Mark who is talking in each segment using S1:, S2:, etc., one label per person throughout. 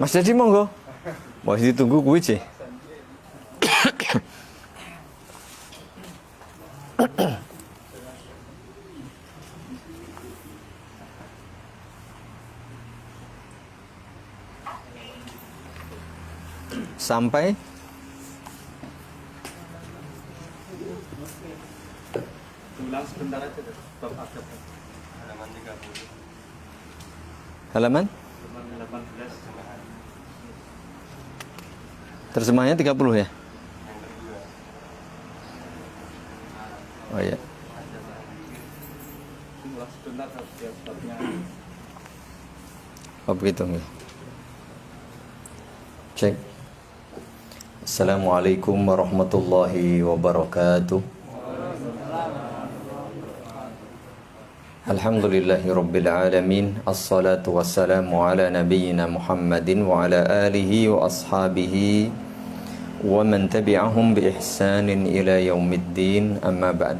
S1: Mas Dedi monggo. Masih ditunggu kuwi sih. Sampai
S2: ulang sebentar aja deh.
S1: halaman
S2: 18.
S1: terjemahnya 30 ya? Oh iya.
S2: Ulang sebentar setiap babnya.
S1: Oh begitu nih. Cek. Assalamualaikum warahmatullahi wabarakatuh. Alhamdulillahi rabbil alamin. Assalatu wassalamu ala nabiyyina Muhammadin wa ala alihi wa ashabihi wa man tabi'ahum bi ihsanin ila yaumiddin. Amma ba'd.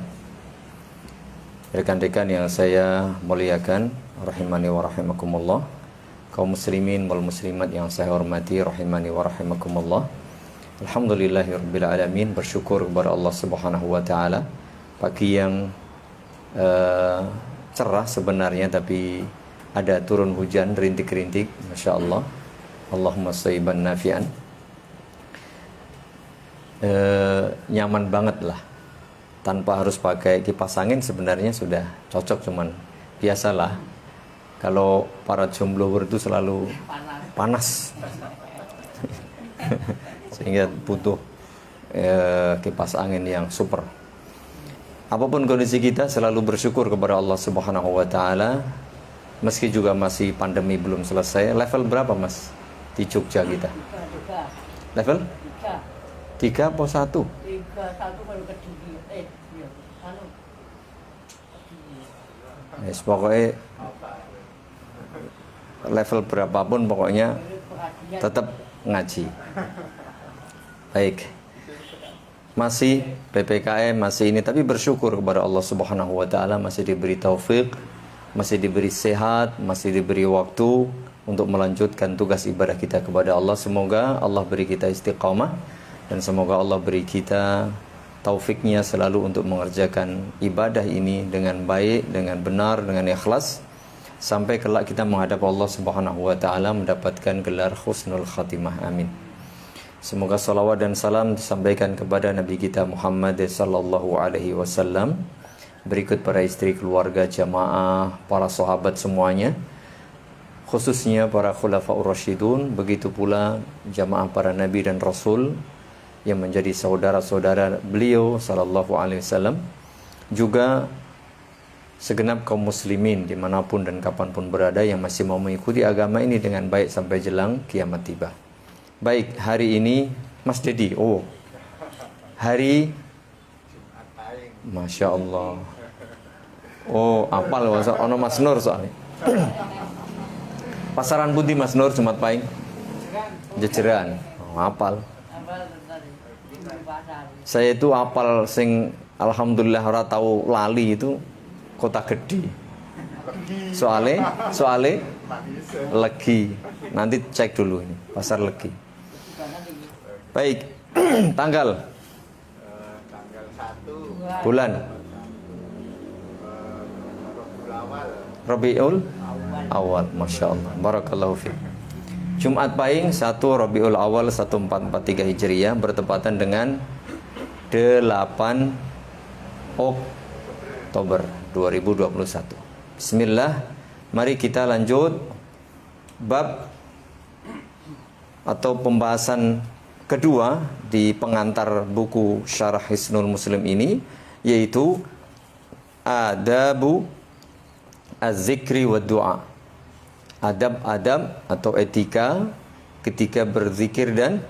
S1: Rekan-rekan yang saya muliakan, rahimani wa rahimakumullah. Kaum muslimin wal muslimat yang saya hormati, rahimani wa rahimakumullah. Alhamdulillahirabbil alamin, bersyukur kepada Allah Subhanahu wa taala. Pagi yang cerah sebenarnya, tapi ada turun hujan rintik-rintik, Masya Allah. Allahumma shayban nafi'an. Nyaman banget lah, tanpa harus pakai kipas angin sebenarnya sudah cocok. Cuman biasalah kalau para jomblo itu selalu panas sehingga butuh kipas angin yang super. Apapun kondisi kita, selalu bersyukur kepada Allah Subhanahu wa taala. Meski juga masih pandemi belum selesai. Level berapa Mas di Jogja kita?
S3: 3.
S1: Level?
S3: 3.
S1: 3 atau 1?
S3: 3, 1 baru ke
S1: Yes, pokoknya level berapapun pokoknya tetap ngaji. Baik. Masih PPKM, masih ini, tapi bersyukur kepada Allah Subhanahu wa taala masih diberi taufik, masih diberi sehat, masih diberi waktu untuk melanjutkan tugas ibadah kita kepada Allah. Semoga Allah beri kita istiqamah dan semoga Allah beri kita taufiknya selalu untuk mengerjakan ibadah ini dengan baik, dengan benar, dengan ikhlas, sampai kelak kita menghadap Allah Subhanahu wa taala mendapatkan gelar husnul khatimah. Amin. Semoga salawat dan salam disampaikan kepada Nabi kita Muhammad sallallahu alaihi wasallam, berikut para istri, keluarga, jamaah, para sahabat semuanya, khususnya para khulafaur rasyidun, begitu pula jamaah para nabi dan rasul yang menjadi saudara-saudara beliau sallallahu alaihi wasallam, juga segenap kaum muslimin dimanapun dan kapanpun berada yang masih mau mengikuti agama ini dengan baik sampai jelang kiamat tiba. Baik, hari ini Mas Dedi, hari Masya Allah. Apal ono Mas Nur soalnya. Pasaran Putih Mas Nur Jumat Pahing. Jejeran. Apal. Saya itu apal sing alhamdulillah ora tahu lali itu Kota Gede. Soale Legi. Nanti cek dulu ini, Pasar Legi. Baik. Tanggal
S3: 1
S1: bulan Rabiul Awal. Masya Allah, barakallahu fiik. Jumat Pahing 1 Rabiul Awal 1443 Hijriah, bertepatan dengan 8 Oktober 2021. Bismillah, mari kita lanjut bab atau pembahasan kedua di pengantar buku Syarah Hisnul Muslim ini, yaitu Adabu Az-Zikri wa Du'a. Adab-adab atau etika ketika berzikir dan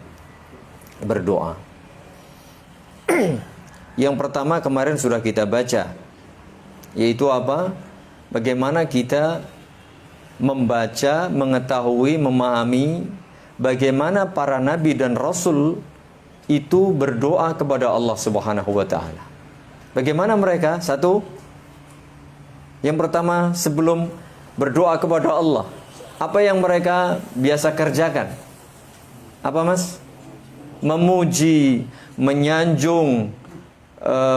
S1: berdoa. Yang pertama kemarin sudah kita baca, yaitu apa? Bagaimana kita membaca, mengetahui, memahami bagaimana para nabi dan rasul itu berdoa kepada Allah Subhanahu wa taala. Bagaimana mereka? Satu, yang pertama, sebelum berdoa kepada Allah, Apa yang mereka biasa kerjakan? Apa Mas? Memuji, menyanjung,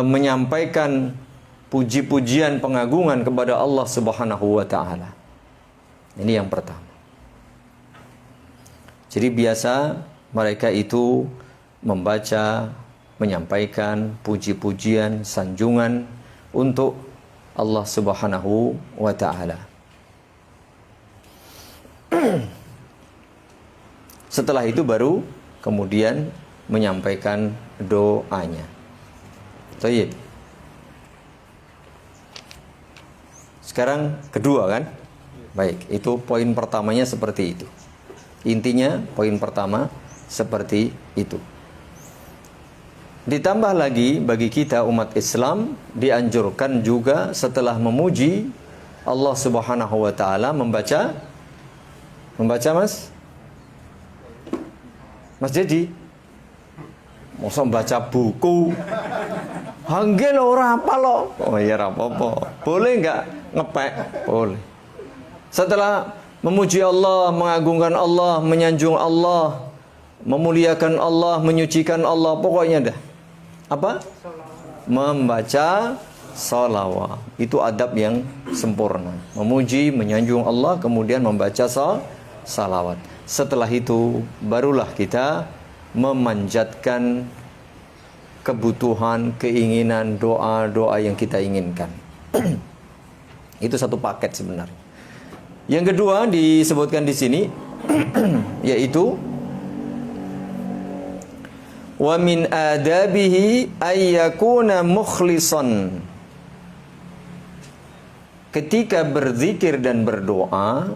S1: menyampaikan puji-pujian pengagungan kepada Allah Subhanahu wa taala. Ini yang pertama. Jadi biasa mereka itu membaca, menyampaikan puji-pujian, sanjungan untuk Allah Subhanahu wa taala. Setelah itu baru kemudian menyampaikan doanya. Baik. Sekarang kedua kan? Baik, itu poin pertamanya seperti itu. Intinya poin pertama seperti itu. Ditambah lagi bagi kita umat Islam dianjurkan juga setelah memuji Allah Subhanahu wa taala membaca Mas? Mas Dedi, masa baca buku? Hanggil ora apa lo? Oh iya apa-apa. Boleh enggak ngepek? Boleh. Setelah memuji Allah, mengagungkan Allah, menyanjung Allah, memuliakan Allah, menyucikan Allah, pokoknya dah. Apa? Membaca salawat. Itu adab yang sempurna. Memuji, menyanjung Allah, kemudian membaca salawat. Setelah itu barulah kita memanjatkan kebutuhan, keinginan, doa-doa yang kita inginkan. Itu satu paket sebenarnya. Yang kedua disebutkan di sini yaitu wa min adabihi ayyakuna mukhlisan. Ketika berzikir dan berdoa,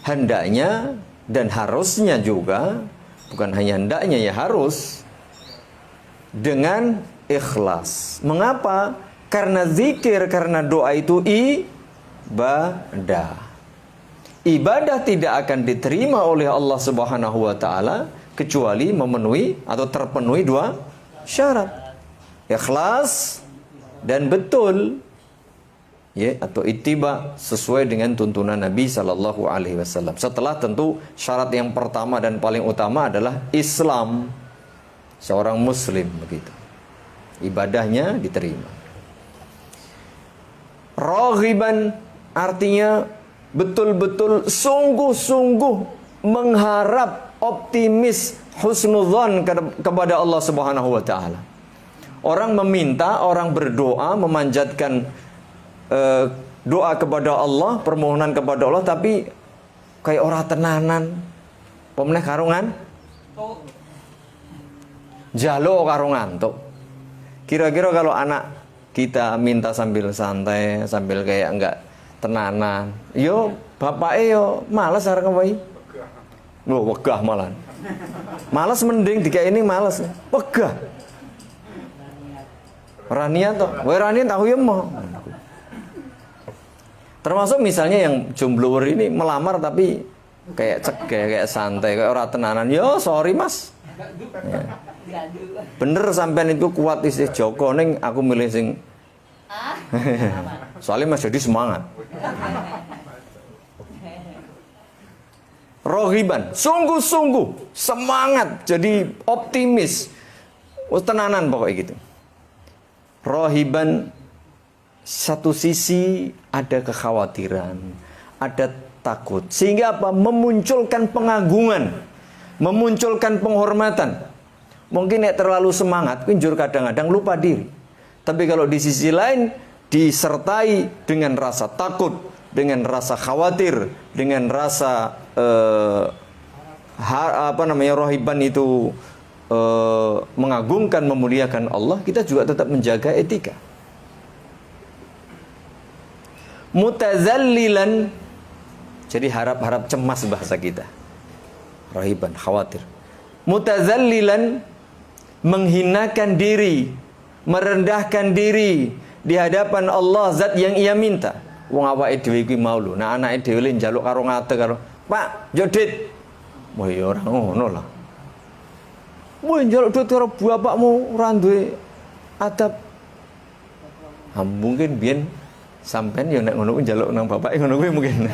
S1: hendaknya dan harusnya juga, bukan hanya hendaknya ya harus, dengan ikhlas. Mengapa? Karena zikir, karena doa itu ibadah. Ibadah tidak akan diterima oleh Allah Subhanahu wa taala kecuali memenuhi atau terpenuhi dua syarat. Ikhlas dan betul. Ya, atau ittiba sesuai dengan tuntunan Nabi sallallahu alaihi wasallam. Setelah tentu syarat yang pertama dan paling utama adalah Islam. Seorang muslim begitu. Ibadahnya diterima. Raghiban artinya betul-betul sungguh-sungguh mengharap, optimis, husnudzon kepada Allah Subhanahu wa taala. Orang meminta, orang berdoa, memanjatkan doa kepada Allah, permohonan kepada Allah, tapi kayak orang tenanan. Pemeneh karungan? Jalo karungan tuh. Kira-kira kalau anak kita minta sambil santai, sambil kayak enggak tenanan, yo bapaknya yo malas arep ngapain? Loh, wegah malah. Malas mending dika ini malas. Wegah. Ranian toh, wae ranian tahu ya mah. Termasuk misalnya yang jomblower ini melamar tapi kayak cegah, kayak santai, kayak orang tenanan. Yo, sorry mas. Ya. Bener sampean itu kuat istri Joko neng, aku milih sing. Soalnya mas jadi semangat. Rohiban, sungguh-sungguh semangat, jadi optimis, tenanan pokoknya gitu. Rohiban, satu sisi ada kekhawatiran, ada takut, sehingga apa? Memunculkan pengagungan, memunculkan penghormatan. Mungkin ya terlalu semangat, kunjur kadang-kadang lupa diri. Tapi kalau di sisi lain disertai dengan rasa takut, dengan rasa khawatir, dengan rasa rohiban itu mengagungkan, memuliakan Allah, kita juga tetap menjaga etika. Mutazallilan, jadi harap-harap cemas bahasa kita. Rohiban, khawatir. Mutazallilan, menghinakan diri, merendahkan diri di hadapan Allah, zat yang ia minta. Wong awake dhewe iki mau lho, nek anake dhewe le njaluk karo ngate karo, "Pak, jodit." Wah ya ora ngono lah. Wong njaluk duit karo bapakmu ora duwe adab. Mungkin biyen sampean ya nek ngono kuwi njaluk nang bapake ngono kuwi mungkin.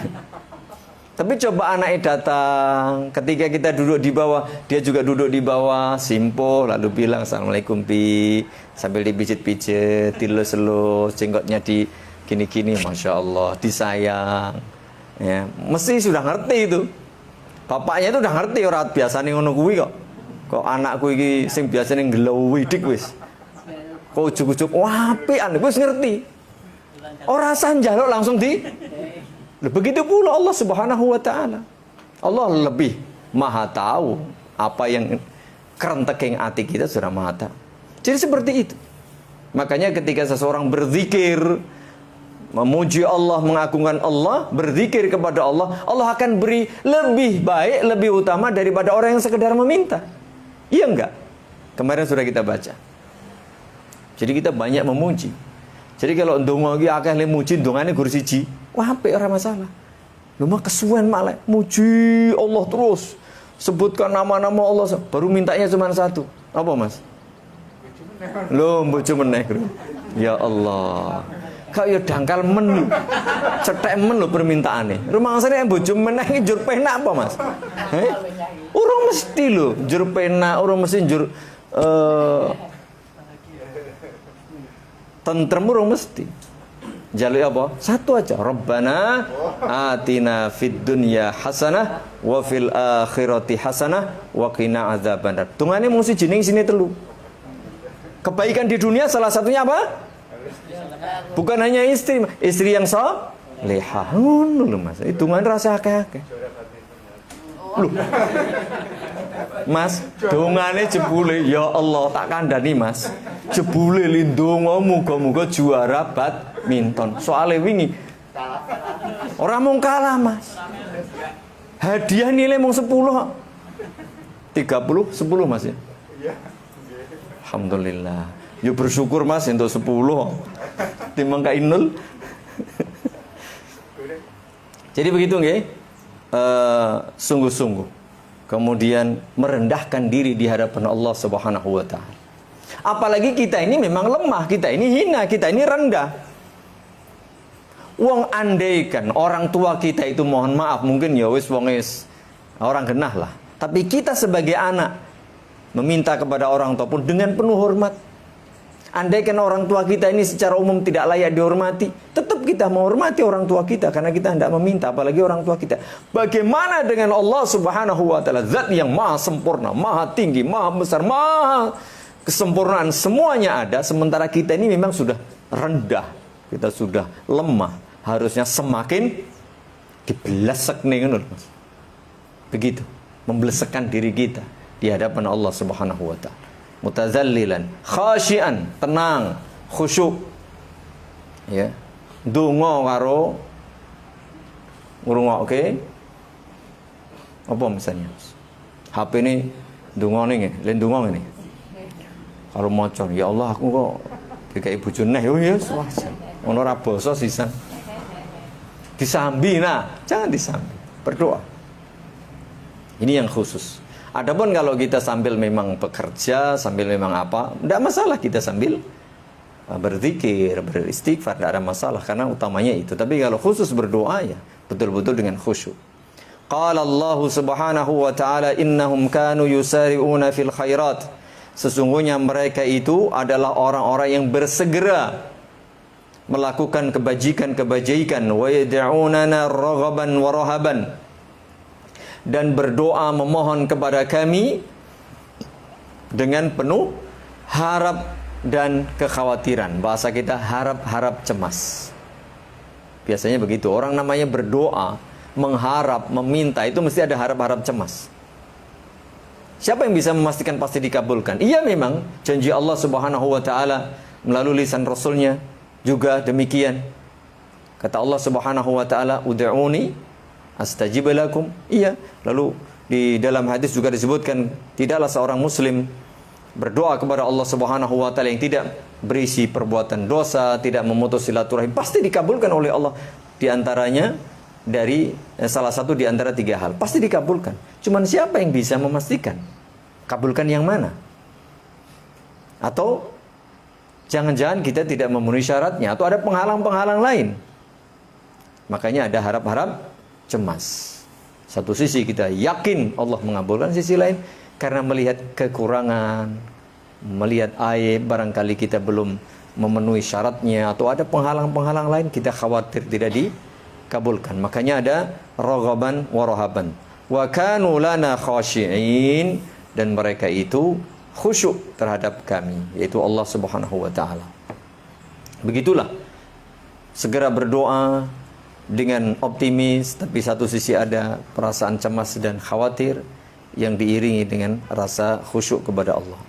S1: Tapi coba anaknya datang, ketika kita duduk di bawah, dia juga duduk di bawah, simpo, lalu bilang Assalamualaikum Pi, sambil dipijit-pijit, dilus-lus, jenggotnya di gini-gini, Masya Allah, disayang. Ya, mesti sudah ngerti itu. Bapaknya itu udah ngerti, orang biasa nih ngono kuwi kok. Kok anakku iki sing biasane nglewidik wis. Kok ujug-ujug wapian, wis ngerti. Ora usah njaluk langsung di. Begitu pula Allah Subhanahu wa taala. Allah lebih maha tahu apa yang kerenteking hati kita sudah maha tahu. Jadi seperti itu. Makanya ketika seseorang berzikir, memuji Allah, mengagungkan Allah, berzikir kepada Allah, Allah akan beri lebih baik, lebih utama daripada orang yang sekedar meminta. Iya enggak? Kemarin sudah kita baca. Jadi kita banyak memuji. Jadi kalau ndonga iki akeh le muji, ndongane gur siji, wah apik ora masalah. Lho mah kesuwen malah muji Allah terus. Sebutkan nama-nama Allah, baru mintanya cuma satu. Apa, Mas? Loh, bojo meneh. Ya Allah. Kau ya dangkal men. Cetek men lho permintaane. Rumangsane bojo meneh iki njur penak apa, Mas? Urung mesti lho, njur penak, urung mesti njur tentrem, urung mesti. Jaluk apa? Satu aja. Rabbana atina fid dunya hasanah wa fil akhirati hasanah wa qina adzabannar. Tungane mung siji ning sini telu. Kebaikan di dunia salah satunya apa? Bukan hanya istri yang salehah. Ngono lho Mas. Hitungan rasa akeh-akeh. Loh. Mas, dongane jebule ya Allah tak kandhani Mas. Jebule lindonga muga-muga juara badminton. Soale wingi ora mung kalah Mas. Hadiah nilai mung 10. 30 10 Mas ya. Alhamdulillah. Yo bersyukur Mas untuk 10. Timbang ka inul. Jadi begitu nggih. Sungguh-sungguh kemudian merendahkan diri di hadapan Allah Subhanahu wa taala. Apalagi kita ini memang lemah, kita ini hina, kita ini rendah. Wong andaikan orang tua kita itu mohon maaf mungkin ya wis wong wis orang genah lah. Tapi kita sebagai anak meminta kepada orang tua pun dengan penuh hormat. Andaikan orang tua kita ini secara umum tidak layak dihormati, tetap kita menghormati orang tua kita karena kita hendak meminta, apalagi orang tua kita. Bagaimana dengan Allah Subhanahu wa taala, zat yang maha sempurna, maha tinggi, maha besar, maha kesempurnaan semuanya ada, sementara kita ini memang sudah rendah, kita sudah lemah, harusnya semakin diblesek nih ngono Mas. Begitu, memblesekkan diri kita di hadapan Allah Subhanahu wa taala. Mutazallilan, khasyian, tenang, khusyuk. Ya. Donga karo ngrungokke apa misalnya? HP ini dongane ngene, len donga ngene. Karo maca, ya Allah aku kok dikai bojo neh. Oh ya, wajar. Ono ora basa sisan. Disambi, nah, jangan disambi. Berdoa. Ini yang khusus. Adapun kalau kita sambil memang bekerja, sambil memang apa, tidak masalah kita sambil berzikir, beristighfar, tidak ada masalah karena utamanya itu. Tapi kalau khusus berdoa ya betul-betul dengan khusyuk. Qala Allah Subhanahu wa taala innahum kanu yusari'una fil khairat. Sesungguhnya mereka itu adalah orang-orang yang bersegera melakukan kebajikan-kebajikan, wa yad'unana raghaban wa rahaban. Dan berdoa memohon kepada kami dengan penuh harap dan kekhawatiran. Bahasa kita harap-harap cemas. Biasanya begitu. Orang namanya berdoa, mengharap, meminta, itu mesti ada harap-harap cemas. Siapa yang bisa memastikan pasti dikabulkan? Iya memang, janji Allah Subhanahu wa taala melalui lisan Rasulnya juga demikian. Kata Allah Subhanahu wa taala, "Ud'uni astajib lakum." Iya. Lalu di dalam hadis juga disebutkan tidaklah seorang muslim berdoa kepada Allah Subhanahu wa taala yang tidak berisi perbuatan dosa, tidak memutus silaturahim, pasti dikabulkan oleh Allah. Di antaranya dari salah satu di antara 3 hal, pasti dikabulkan. Cuman siapa yang bisa memastikan? Kabulkan yang mana? Atau jangan-jangan kita tidak memenuhi syaratnya, atau ada penghalang-penghalang lain. Makanya ada harap-harap cemas. Satu sisi kita yakin Allah mengabulkan, sisi lain karena melihat kekurangan, melihat aib, barangkali kita belum memenuhi syaratnya atau ada penghalang-penghalang lain, kita khawatir tidak dikabulkan. Makanya ada raghaban wa rahaban. Wa kanu lana khashi'in, dan mereka itu khusyuk terhadap kami, yaitu Allah Subhanahu wa taala. Begitulah, segera berdoa dengan optimis, tapi satu sisi ada perasaan cemas dan khawatir yang diiringi dengan rasa khusyuk kepada Allah.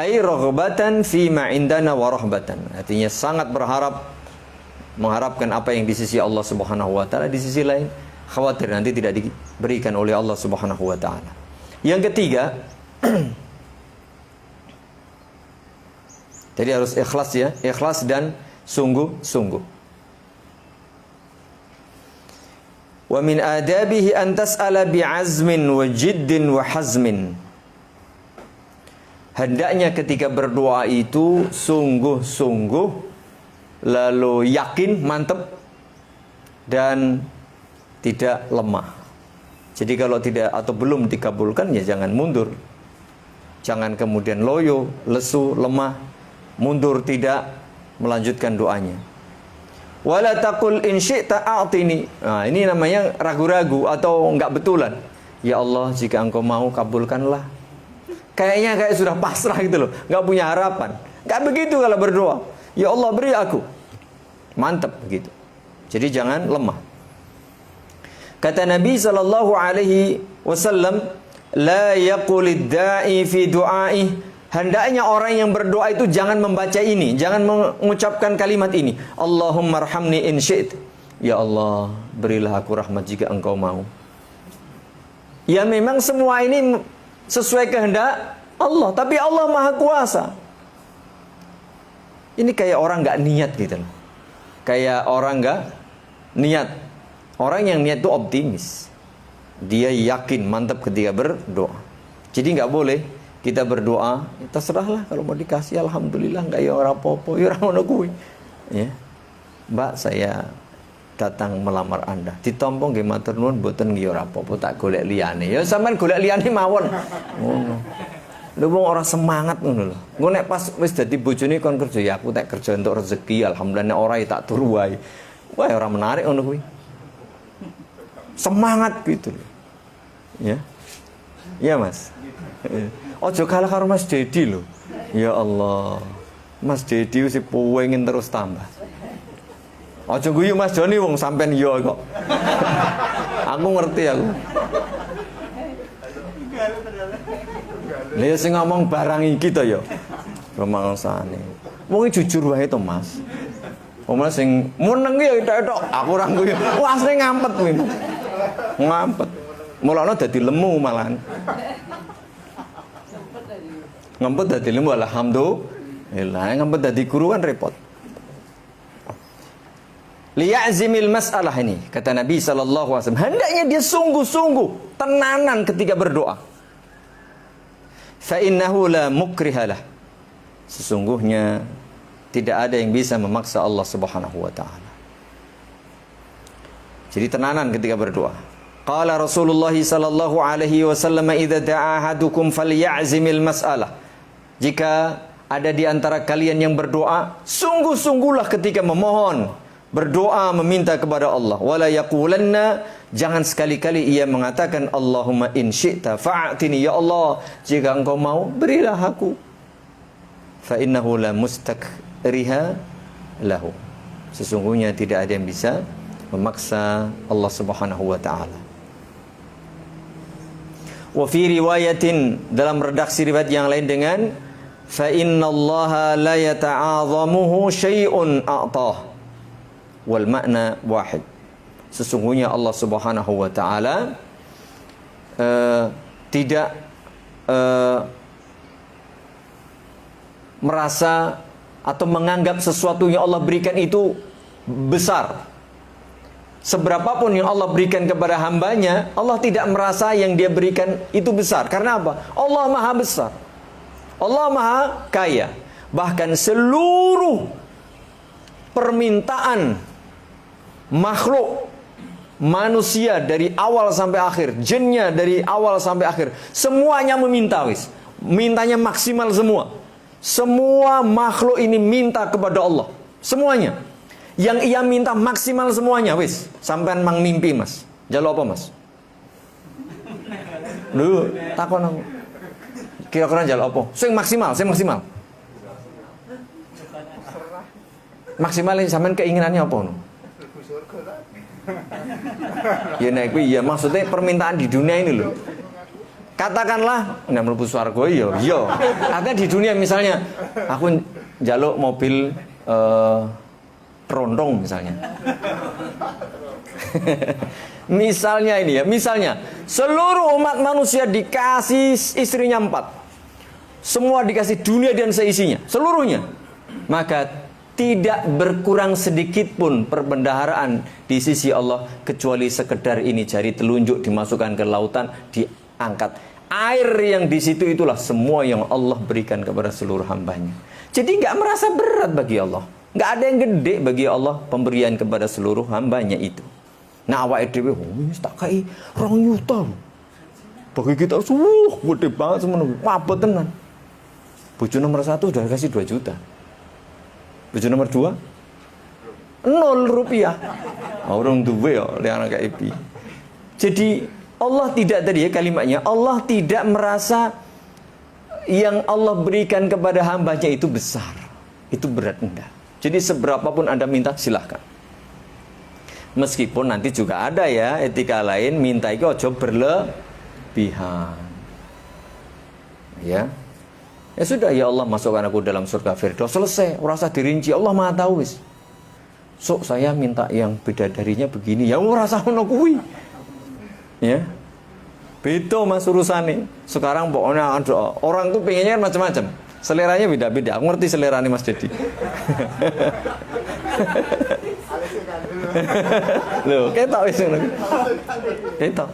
S1: Ai raghbatan fi ma indana wa rahbatan. Artinya sangat berharap, mengharapkan apa yang di sisi Allah Subhanahu wa taala, di sisi lain khawatir nanti tidak diberikan oleh Allah Subhanahu wa taala. Yang ketiga, jadi harus ikhlas ya, ikhlas dan sungguh-sungguh. Wa min adabihi an tas'ala bi'azmin wa jiddin wa hazmin. Hendaknya ketika berdoa itu sungguh-sungguh, lalu yakin, mantap, dan tidak lemah. Jadi kalau tidak atau belum dikabulkan, ya jangan mundur. Jangan kemudian loyo, lesu, lemah, mundur, tidak melanjutkan doanya. Wala taqul in syi'ta a'tini. Nah, ini namanya ragu-ragu atau enggak betulan. Ya Allah, jika Engkau mau kabulkanlah. Kayaknya kayak sudah pasrah gitu loh, enggak punya harapan. Enggak begitu kalau berdoa. Ya Allah, beri aku. Mantap begitu. Jadi jangan lemah. Kata Nabi sallallahu alaihi wasallam, la yaqulid da'i fi du'aih. Hendaknya orang yang berdoa itu jangan membaca ini, jangan mengucapkan kalimat ini. Allahumma arhamni in syi'ta. Ya Allah, berilah aku rahmat jika Engkau mau. Ya memang semua ini sesuai kehendak Allah, tapi Allah Maha Kuasa. Ini kayak orang nggak niat gitu loh. Kayak orang nggak niat. Orang yang niat itu optimis. Dia yakin, mantap ketika berdoa. Jadi nggak boleh kita berdoa, terserahlah kalau mau dikasih, alhamdulillah, enggak ya ora apa-apa, ya ora ngono kuwi. Ya. Mbak, saya datang melamar Anda. Ditampa nggih matur nuwun, mboten nggih ora apa-apa, tak golek liyane. Ya sampean golek liyane mawon. Ngono. Lha wong ora semangat ngono lho. Engko nek pas wis dadi bojone kon kerja, ya aku tak kerja untuk rezeki, alhamdulillah, nek ora ya tak turu wae. Wah, ora menarik ngono kuwi. Semangat gitu loh. Ya. Iya, Mas. Ojo kalah karo Mas Dedi lho. Ya Allah. Mas Dedi wis pengen terus tambah. Ojo guyu Mas Joni wong sampean yo kok. Aku ngerti aku. Lha sing ngomong barang iki to ya. Rumangsane. Wong jujur wae to, Mas. Wong sing meneng ya tok-tok, aku ora guyu. Wah, asline ngampet kuwi. Ngampet. Mulane dadi lemu malahan. Ngempet dadi lemu, alhamdulillah. Ngempet dadi guru kan repot. Liya'zimil mas'alah ini, kata Nabi sallallahu alaihi wasallam, hendaknya dia sungguh-sungguh, tenanan ketika berdoa. Fa innahu la mukrihalah. Sesungguhnya tidak ada yang bisa memaksa Allah Subhanahu wa taala. Jadi tenanan ketika berdoa. Qala Rasulullah sallallahu alaihi wasallam, idza da'a ahadukum falya'zimil mas'alah. Jika ada di antara kalian yang berdoa, sungguh-sungguhlah ketika memohon, berdoa meminta kepada Allah. Wala yaqulanna, jangan sekali-kali ia mengatakan Allahumma in syi'ta fa'atini, ya Allah, jika Engkau mau berilah aku. Fa innahu la mustakriha lahu. Sesungguhnya tidak ada yang bisa memaksa Allah Subhanahu wa taala. Wa fi riwayatin, dalam redaksi riwayat yang lain dengan fa innallaha la yata'azamuhu syai'un a'tah wal makna wahid. Sesungguhnya Allah Subhanahu wa taala tidak merasa atau menganggap sesuatu yang Allah berikan itu besar. Seberapapun yang Allah berikan kepada hambanya, Allah tidak merasa yang dia berikan itu besar. Karena apa? Allah Maha besar, Allah Maha kaya. Bahkan seluruh permintaan makhluk manusia dari awal sampai akhir, jinnya dari awal sampai akhir, semuanya meminta wis. Mintanya maksimal semua. Semua makhluk ini minta kepada Allah. Semuanya. Yang ia minta maksimal semuanya wis. Sampean mang mimpi Mas. Jaluk apa Mas? Lu takon aku. Kira-kira jaluk apa? Sing maksimal, sing maksimal. Maksimal sampean keinginannya apa no? Ya nek kuwi ya maksudnya permintaan di dunia ini loh. Katakanlah ndak mlebu swarga iya. Artinya di dunia misalnya aku njaluk mobil rondong misalnya. Misalnya ini ya, misalnya seluruh umat manusia dikasih istrinya 4. Semua dikasih dunia dan seisinya, seluruhnya. Maka tidak berkurang sedikit pun perbendaharaan di sisi Allah kecuali sekedar ini jari telunjuk dimasukkan ke lautan, diangkat. Air yang di situ itulah semua yang Allah berikan kepada seluruh hambanya. Jadi nggak merasa berat bagi Allah. Nggak ada yang gede bagi Allah pemberian kepada seluruh hambanya itu. Nah awake dhewe tak kai 2 juta. Bagi kita gede banget semono. Wabot tenan. Bojo nomor 1 udah kasih 2 juta. Bojo nomor 2 0 rupiah. Orang duwe ya liang kayak ipi. Jadi Allah tidak tadi ya kalimatnya, Allah tidak merasa yang Allah berikan kepada hambanya itu besar. Itu berat enggak. Jadi seberapapun Anda minta silahkan. Meskipun nanti juga ada ya etika lain, minta itu ojo berlebihan. Ya. Ya sudah ya Allah masukkan aku dalam surga Firdaus, selesai, ora usah dirinci, Allah Maha tahu wis. Sok saya minta yang bidadarinya begini, ya ora usah ngono kuwi. Ya. Beda Mas urusane. Sekarang pokoknya ada orang tuh pengennya kan macam-macam. Seleranya beda-beda. Aku ngerti seleranya Mas Dedi. Loh, ketok wis ngono. Ketok.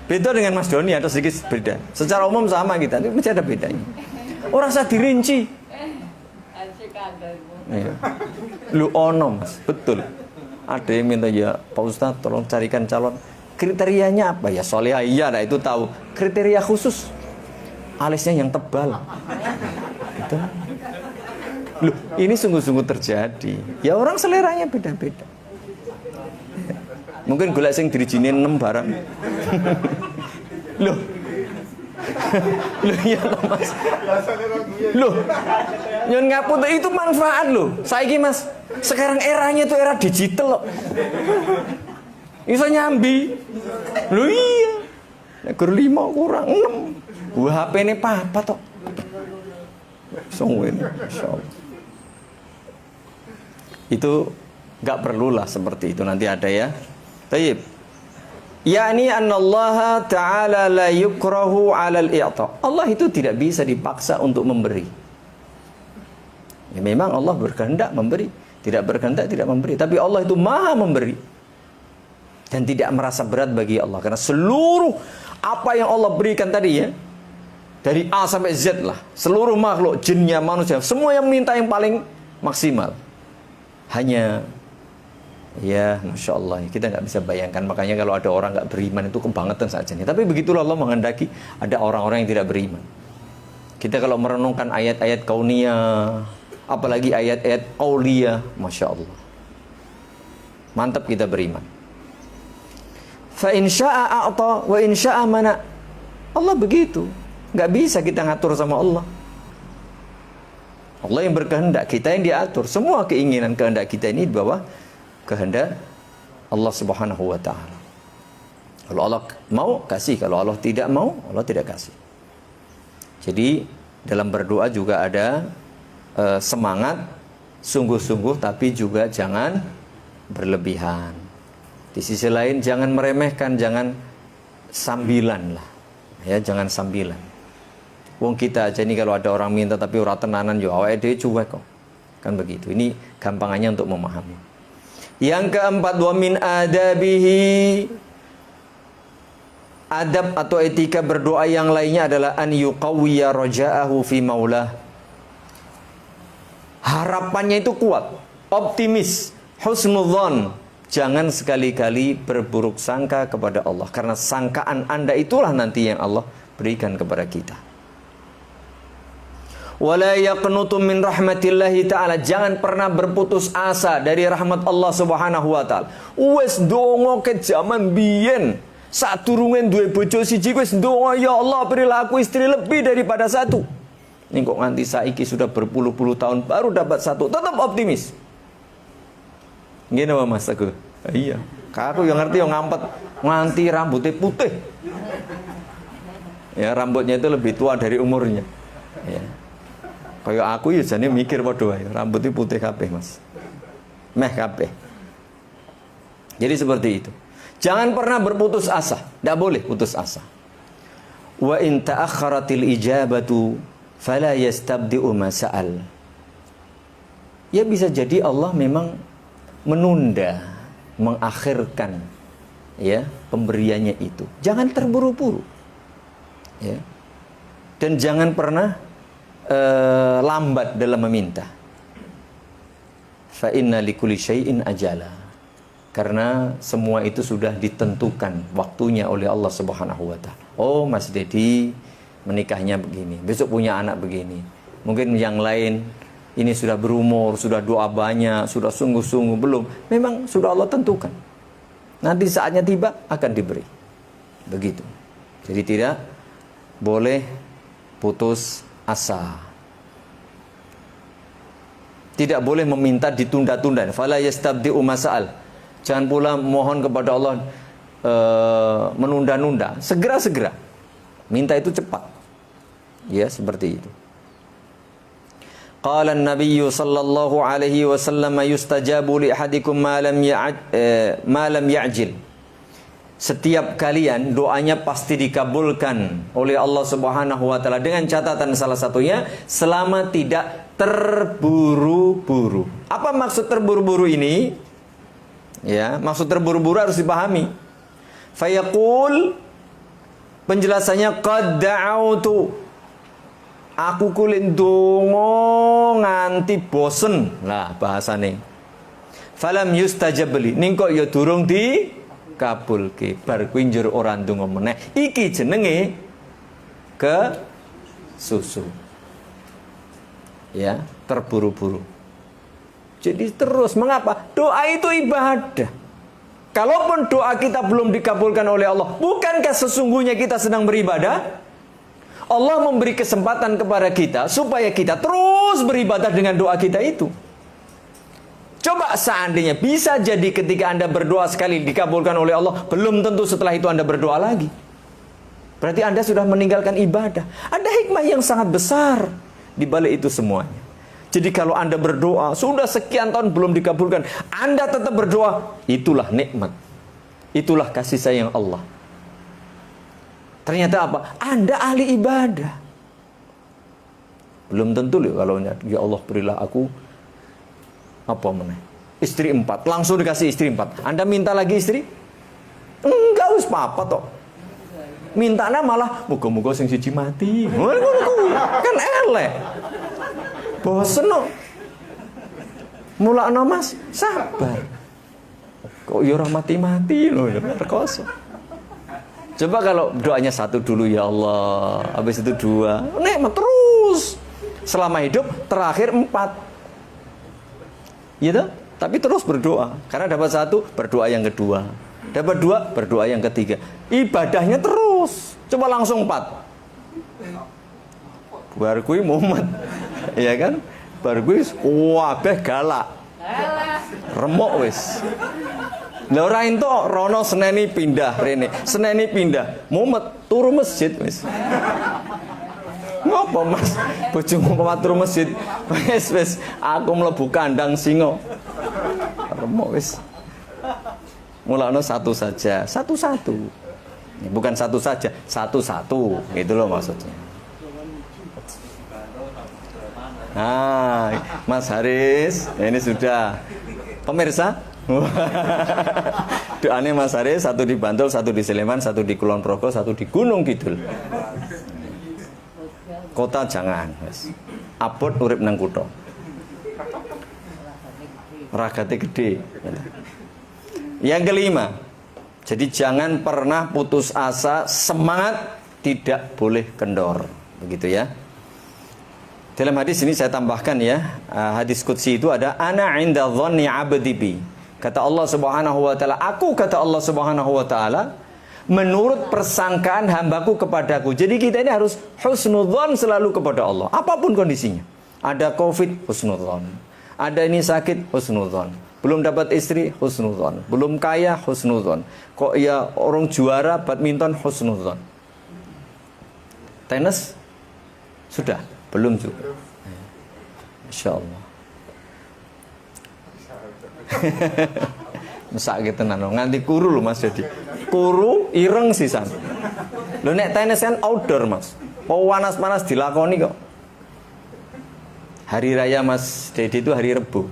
S1: Beda dengan Mas Doni atau sedikit beda. Secara umum sama kita, tapi masih ada bedanya. Ora usah dirinci. Iya. Lu ono Mas, betul. Ada yang minta ya Pak Ustadz tolong carikan calon. Kriterianya apa ya? Soalnya iya, nah itu tahu. Kriteria khusus. Alisnya yang tebal. Itu. Loh, ini sungguh-sungguh terjadi. Ya orang seleranya beda-beda. Mungkin golek sing dirijinin 6 barang. Loh. Loh iya toh Mas. Loh. Nyon ngapun itu manfaat loh. Saiki Mas, sekarang eranya itu era digital loh. Iso nyambi. Loh iya. Nek 5 kurang 6. Gua HP-ne papa tok. Songwen, insyaallah. Itu enggak perlulah seperti itu, nanti ada ya. Baik. Yani annallaha ta'ala la yukrahu 'alal i'ta. Allah itu tidak bisa dipaksa untuk memberi. Ya memang Allah berkehendak memberi, tidak berkehendak tidak memberi, tapi Allah itu Maha memberi. Dan tidak merasa berat bagi Allah karena seluruh apa yang Allah berikan tadi ya, dari A sampai Z lah, seluruh makhluk, jinnya, manusia, semua yang minta yang paling maksimal. Hanya ya Masya Allah, kita nggak bisa bayangkan. Makanya kalau ada orang nggak beriman itu kebangetan saja nih. Tapi begitulah Allah menghendaki ada orang-orang yang tidak beriman. Kita kalau merenungkan ayat-ayat kauniyah, apalagi ayat-ayat aulia, Masya Allah, mantap kita beriman. Fa in syaa a'ta wa in syaa mana. Allah begitu. Nggak bisa kita ngatur sama Allah. Allah yang berkehendak, kita yang diatur. Semua keinginan kehendak kita ini di bawah kehendak Allah Subhanahu wa taala. Kalau Allah mau kasih, kalau Allah tidak mau, Allah tidak kasih. Jadi dalam berdoa juga ada semangat sungguh-sungguh, tapi juga jangan berlebihan. Di sisi lain jangan meremehkan, jangan sambilan lah. Ya, jangan sambilan. Wong kita aja nih kalau ada orang minta tapi ora tenanan yo awake dhewe cuek kok. Kan begitu. Ini gampangannya untuk memahami. Yang keempat, wa min adabihi, adab atau etika berdoa yang lainnya adalah an yuqawwiya raja'ahu fi maulah. Harapannya itu kuat, optimis, Husnudzon, jangan sekali-kali berburuk sangka kepada Allah, karena sangkaan Anda itulah nanti yang Allah berikan kepada kita. Wala yaqnutu min rahmatillahi ta'ala, jangan pernah berputus asa dari rahmat Allah Subhanahu wa taala. Wes donga ke zaman biyen, sadurunge duwe bojo siji wis donga, ya Allah berilah aku istri lebih daripada satu. Ini kok nganti saiki sudah berpuluh-puluh tahun baru dapat satu, tetap optimis. Gini apa Mas aku? Iya, aku yang ngerti yang ngampet nganti rambutnya putih. Ya, rambutnya itu lebih tua dari umurnya. Ya. Kayak aku ya jane mikir padha wae, rambutnya putih kabeh, Mas. Meh kabeh. Jadi seperti itu. Jangan pernah berputus asa, tidak boleh putus asa. Wa in ta'akhkharatil ijabatu fala yastabdi'u ma sa'al. Ya bisa jadi Allah memang menunda, mengakhirkan ya pemberiannya itu. Jangan terburu-buru. Ya. Dan jangan pernah lambat dalam meminta. Fa inna likulli syai'in ajala. Karena semua itu sudah ditentukan waktunya oleh Allah Subhanahu wa taala. Oh, Mas Dedi menikahnya begini, besok punya anak begini. Mungkin yang lain ini sudah berumur, sudah doa banyak, sudah sungguh-sungguh, belum. Memang sudah Allah tentukan. Nanti saatnya tiba akan diberi. Begitu. Jadi tidak boleh putus asa. Tidak boleh meminta ditunda-tunda. Fala yastabdi'u mas'al. Jangan pula mohon kepada Allah menunda-nunda. Segera-segera. Minta itu cepat. Ya, seperti itu. Qala an-nabiy sallallahu alaihi wasallam yustajabu li ahadikum ma lam ya'jil. Setiap kalian doanya pasti dikabulkan oleh Allah Subhanahu wa taala, dengan catatan salah satunya selama tidak terburu-buru. Apa maksud terburu-buru ini? Ya, maksud terburu-buru harus dipahami. Fayaqul, penjelasannya qad da'autu, aku kulit dongo nganti bosen lah bahasane. Falam yustajabli, ning kok ya durung dikabulke. Bar kuwi njur ora ndonga meneh. Iki jenenge ke susu. Ya, terburu-buru. Jadi terus, mengapa? Doa itu ibadah. Kalaupun doa kita belum dikabulkan oleh Allah, bukankah sesungguhnya kita sedang beribadah? Allah memberi kesempatan kepada kita supaya kita terus beribadah dengan doa kita itu. Coba seandainya bisa jadi ketika Anda berdoa sekali dikabulkan oleh Allah, belum tentu setelah itu Anda berdoa lagi. Berarti Anda sudah meninggalkan ibadah. Ada hikmah yang sangat besar di balik itu semuanya. Jadi kalau Anda berdoa sudah sekian tahun belum dikabulkan, Anda tetap berdoa, itulah nikmat. Itulah kasih sayang Allah. Ternyata apa? Anda ahli ibadah. Belum tentu loh kalau ya Allah berilah aku apa mana? Istri 4, langsung dikasih istri 4. Anda minta lagi istri? Enggak us apa toh. Mintanya malah muga-muga sing siji mati. Kan elek. Bosen no. Mulakno Mas, sabar. Kok ya ora mati-mati lho, perkoso. Coba kalau doanya 1 dulu, ya Allah, habis itu 2, nikmat terus. Selama hidup, terakhir 4. Gitu? Tapi terus berdoa. Karena dapat 1, berdoa yang kedua. Dapat 2, berdoa yang ketiga. Ibadahnya terus. Coba langsung 4. Bar kuwi mumet. Iya kan? Bar kuwi wabeh galak. Remuk wis. Lah ora entuk rono seneni pindah rene. Seneni pindah, mumet turu masjid wis. Ngopo Mas? Bojomu kok turu masjid? Wis aku mlebu kandang singa. Remuk wis. Mulakno 1 saja, 1-1. Bukan 1 saja, 1-1. Gitu loh maksudnya. Nah, Mas Haris, ini sudah. Pemirsa, doanya Mas Haris, 1 di Bantul, 1 di Sleman, 1 di Kulon Progo, 1 di Gunung Kidul. Kota jangan, Mas. Abot urip nang kutha. Rakatnya gede. Yang kelima, jadi jangan pernah putus asa, semangat tidak boleh kendor. Begitu ya. Dalam hadis ini saya tambahkan ya, hadis qudsi itu ada ana 'inda dhanni 'abdi bi. Kata Allah Subhanahu wa taala, aku kata Allah Subhanahu wa taala menurut persangkaan hambaku kepadaku. Jadi kita ini harus husnudzon selalu kepada Allah, apapun kondisinya. Ada Covid, husnudzon. Ada ini sakit, husnudzon. Belum dapat istri, husnudzon. Belum kaya, husnudzon. Kok ya orang juara badminton, husnudzon. Tenis sudah, belum juga. Insyaallah. Mesak gitu nano, nganti kuru loh Mas jadi. Kuru ireng sisan. Lo nek tenis kan outdoor Mas. Oh panas-panas dilakoni kok. Hari raya Mas Dedi itu hari Rebo.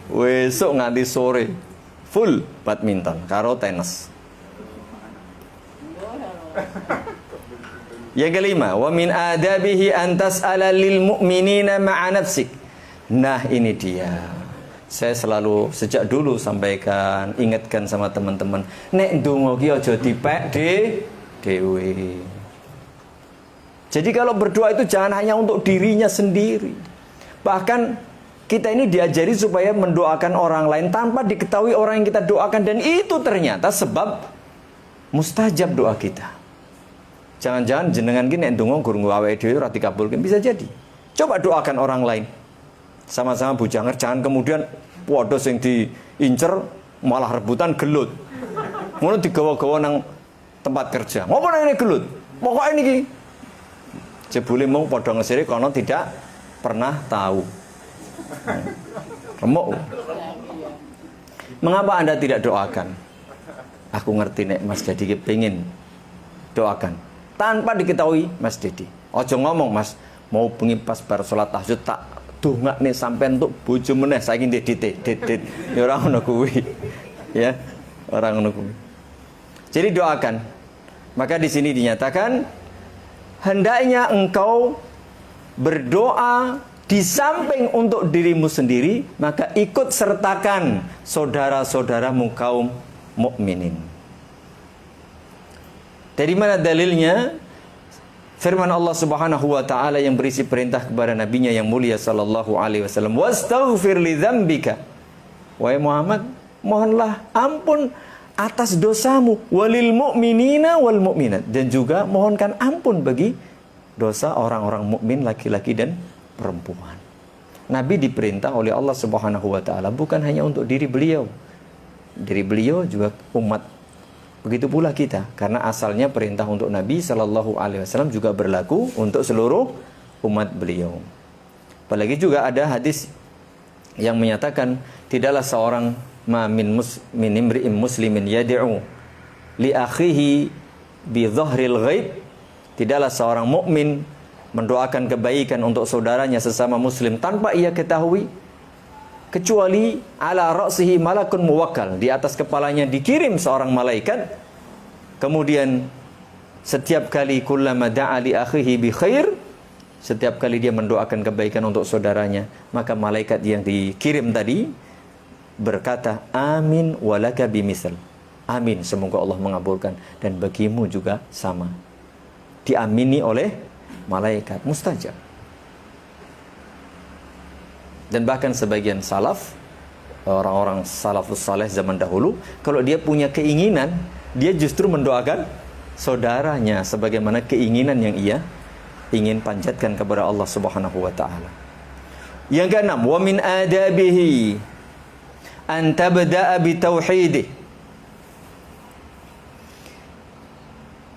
S1: Besok nganti sore full badminton karo tenis. Yang kelima, wa min adabihi an tas'ala lil mu'minina ma'a nafsik. Nah, ini dia. Saya selalu sejak dulu sampaikan, ingatkan sama teman-teman, nek ndonga ki aja dipek dhewe. Jadi kalau berdoa itu jangan hanya untuk dirinya sendiri. Bahkan kita ini diajari supaya mendoakan orang lain tanpa diketahui orang yang kita doakan, dan itu ternyata sebab mustajab doa kita. Jangan-jangan jenengan gini ndonga gurung awake dhewe ora dikabulkeun, bisa jadi. Coba doakan orang lain. Sama-sama bujangar, jangan kemudian padha sing diincer malah rebutan gelut. Ngono digawa-gawa nang tempat kerja. Ngopo nang ini gelut? Pokoke niki. Jebule mung padha ngesire kono tidak pernah tahu. Remuk. Mengapa Anda tidak doakan? Aku ngerti nek Mas Dedi kepengin doakan tanpa diketahui Mas Dedi. Ojo ngomong Mas, mau bengi pas bar salat tahajud tak dongakne sampean untuk bojo meneh saiki dit. Ya ora ngono kuwi. Ya, ora ngono kuwi. Jadi doakan. Maka di sini dinyatakan hendaknya engkau berdoa di samping untuk dirimu sendiri, maka ikut sertakan saudara-saudaramu kaum mukminin. Dari mana dalilnya? Firman Allah Subhanahu wa taala yang berisi perintah kepada nabinya yang mulia sallallahu alaihi wasallam, "Wastaghfir li dzambika." Wahai Muhammad, mohonlah ampun atas dosamu, walil mu'minina wal mu'minat, dan juga mohonkan ampun bagi dosa orang-orang mukmin laki-laki dan perempuan. Nabi diperintah oleh Allah Subhanahu wa taala bukan hanya untuk diri beliau. Diri beliau juga umat. Begitu pula kita, karena asalnya perintah untuk Nabi sallallahu alaihi wasallam juga berlaku untuk seluruh umat beliau. Apalagi juga ada hadis yang menyatakan tidaklah seorang min imri'in muslimin yad'u li akhihi bi dhahril ghaib, tidaklah seorang mukmin mendoakan kebaikan untuk saudaranya sesama muslim tanpa ia ketahui, kecuali ala ra'sihi malakun muwakkal, di atas kepalanya dikirim seorang malaikat. Kemudian setiap kali kullama da'a li akhihi bi khair, setiap kali dia mendoakan kebaikan untuk saudaranya, maka malaikat yang dikirim tadi berkata, amin walaka bimisal. Amin, semoga Allah mengabulkan, dan bagimu juga sama. Diamini oleh malaikat, mustajab. Dan bahkan sebagian salaf, orang-orang salafus saleh zaman dahulu, kalau dia punya keinginan, dia justru mendoakan saudaranya sebagaimana keinginan yang ia ingin panjatkan kepada Allah Subhanahu wa taala. Yang keenam, wa min adabihi an tabda'a bi tauhidih.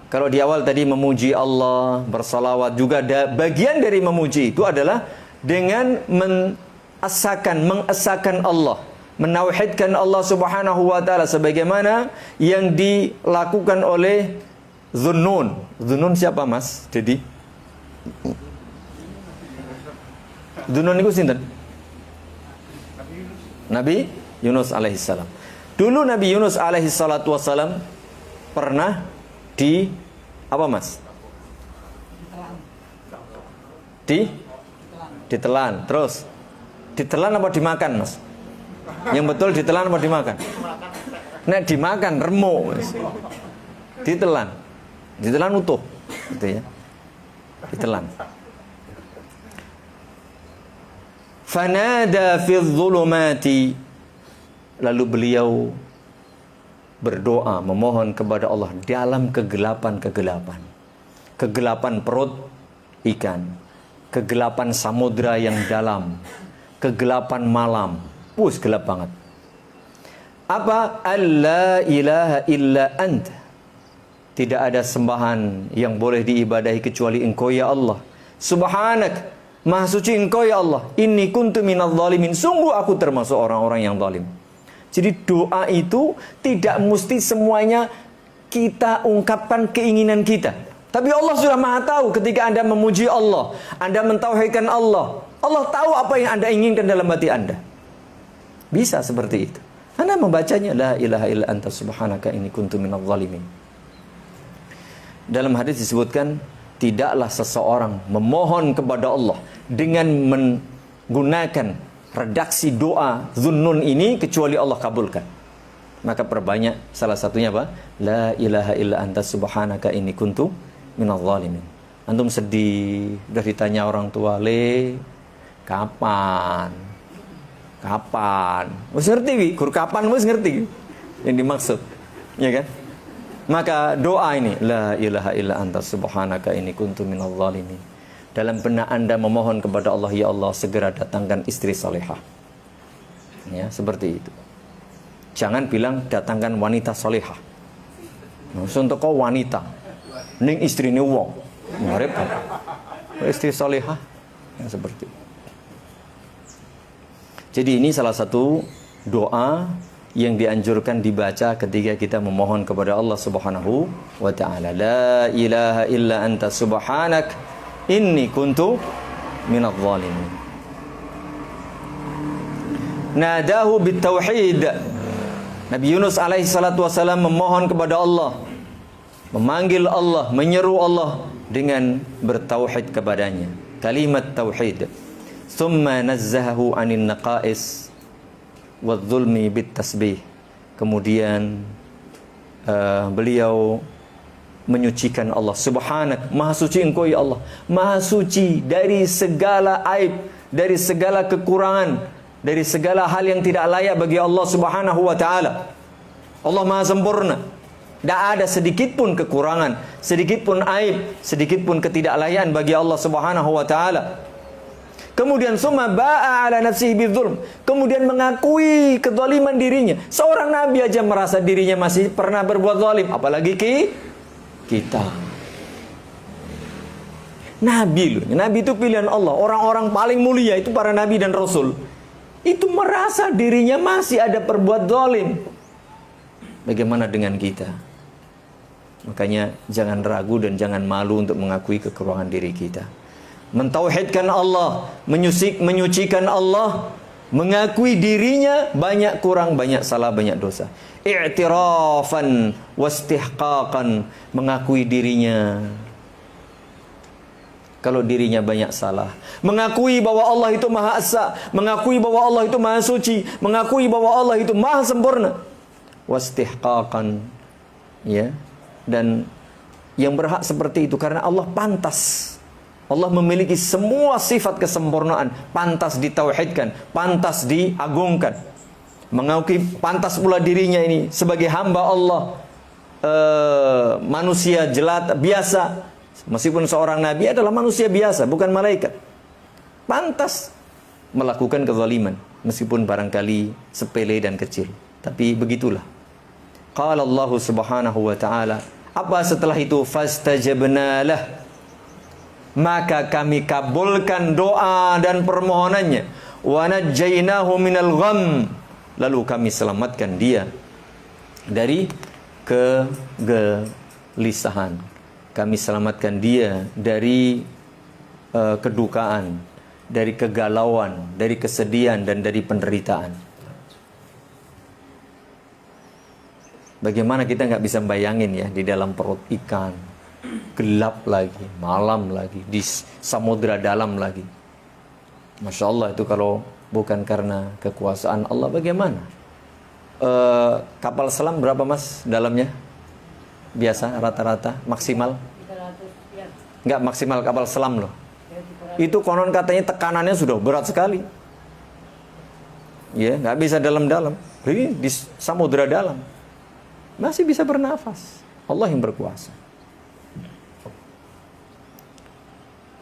S1: Kalau di awal tadi memuji Allah, bersalawat, juga ada bagian dari memuji itu adalah dengan mengesahkan Allah, menauhidkan Allah Subhanahu wa taala sebagaimana yang dilakukan oleh Zunnun. Zunnun siapa Mas Dedi? Zunnun itu sinten? Nabi Yunus alaihissalam. Dulu Nabi Yunus alaihissalatu wassalam pernah apa Mas? Ditelan. Terus Ditelan apa dimakan, Mas? Yang betul ditelan apa dimakan? Nek dimakan remuk, Mas. Ditelan. Ditelan utuh, gitu ya. Ditelan. Fanada fi dhulumati, lalu beliau berdoa memohon kepada Allah dalam kegelapan-kegelapan. Kegelapan perut ikan, kegelapan samudra yang dalam, kegelapan malam. Gelap banget. Apa? Alla ilaha illa anta. Tidak ada sembahan yang boleh diibadahi kecuali Engkau ya Allah. Subhanak, maha suci Engkau ya Allah. Inni kuntu minadh dhalimin. Sungguh aku termasuk orang-orang yang zalim. Jadi doa itu tidak mesti semuanya kita ungkapkan keinginan kita. Tapi Allah sudah maha tahu ketika Anda memuji Allah, Anda mentauhidkan Allah. Allah tahu apa yang Anda inginkan dalam hati Anda. Bisa seperti itu. Anda membacanya la ilaha illa anta subhanaka inni kuntu minadh dhalimin. Dalam hadis disebutkan tidaklah seseorang memohon kepada Allah dengan menggunakan redaksi doa zunnun ini kecuali Allah kabulkan. Maka perbanyak, salah satunya apa? La ilaha illa anta subhanaka inni kuntu minadh dhalimin. Antum sedih, udah ditanya orang tua, "Le, kapan?" Kapan? Wis ngerti wi, gur kapan wis ngerti yang dimaksud. Ya kan? Maka doa ini la ilaha illa anta subhanaka inni kuntu minadh dhalimin. Dalam benak Anda memohon kepada Allah, ya Allah segera datangkan istri salehah. Ya, seperti itu. Jangan bilang datangkan wanita salehah. Maksud untuk kau wanita ning istrine wong. Ngarep. Istri salehah yang seperti itu. Jadi ini salah satu doa yang dianjurkan dibaca ketika kita memohon kepada Allah Subhanahu wa taala. La ilaha illa anta subhanak inni kuntu minadh dhalimin. Nadahu bitauhid. Nabi Yunus alaihi salatu wasalam memohon kepada Allah, memanggil Allah, menyeru Allah dengan bertauhid kepadanya. Kalimat tauhid. Thumma nazzahahu anin naqais wadh-dhulmi bit-tasbih. Kemudian beliau menyucikan Allah. Subhanak, maha suci Engkau ya Allah. Maha suci dari segala aib, dari segala kekurangan, dari segala hal yang tidak layak bagi Allah Subhanahu wa taala. Allah maha sempurna. Tidak ada sedikit pun kekurangan, sedikit pun aib, sedikit pun ketidaklayakan bagi Allah Subhanahu wa taala. Kemudian summa ba'a ala nafsihi bidzulm. Kemudian mengakui kezaliman dirinya. Seorang nabi aja merasa dirinya masih pernah berbuat zalim, apalagi kita. Nabi loh. Nabi itu pilihan Allah. Orang-orang paling mulia itu para nabi dan rasul. Itu merasa dirinya masih ada perbuat zalim. Bagaimana dengan kita? Makanya jangan ragu dan jangan malu untuk mengakui kekurangan diri kita. Mentauhidkan Allah, menyucikan Allah, mengakui dirinya banyak kurang, banyak salah, banyak dosa. I'tirafan wastihqaqan, mengakui dirinya kalau dirinya banyak salah, mengakui bahwa Allah itu Maha Esa, mengakui bahwa Allah itu Maha Suci, mengakui bahwa Allah itu Maha Sempurna. Wastihqaqan, ya, dan yang berhak seperti itu karena Allah pantas. Allah memiliki semua sifat kesempurnaan, pantas ditauhidkan, pantas diagungkan. Mengakui pantas pula dirinya ini sebagai hamba Allah, manusia jelata biasa. Meskipun seorang nabi adalah manusia biasa, bukan malaikat. Pantas melakukan kezaliman, meskipun barangkali sepele dan kecil. Tapi begitulah. Qala Allah Subhanahu wa taala, apa setelah itu? Fastajabna lah, maka kami kabulkan doa dan permohonannya. Wa najjaynahu minal gham, lalu kami selamatkan dia dari kegelisahan. Kami selamatkan dia dari kedukaan, dari kegalauan, dari kesedihan dan dari penderitaan. Bagaimana kita nggak bisa bayangin ya, di dalam perut ikan, gelap lagi, malam lagi, di samudra dalam lagi. Masya Allah, itu kalau bukan karena kekuasaan Allah. Bagaimana? Kapal selam berapa mas dalamnya? Biasa rata-rata maksimal?
S3: 300 sekian.
S1: Enggak maksimal kapal selam loh.
S3: Ya, 300.
S1: Itu konon katanya tekanannya sudah berat sekali. Ya, nggak bisa dalam-dalam. Ini di samudera dalam. Masih bisa bernafas. Allah yang berkuasa.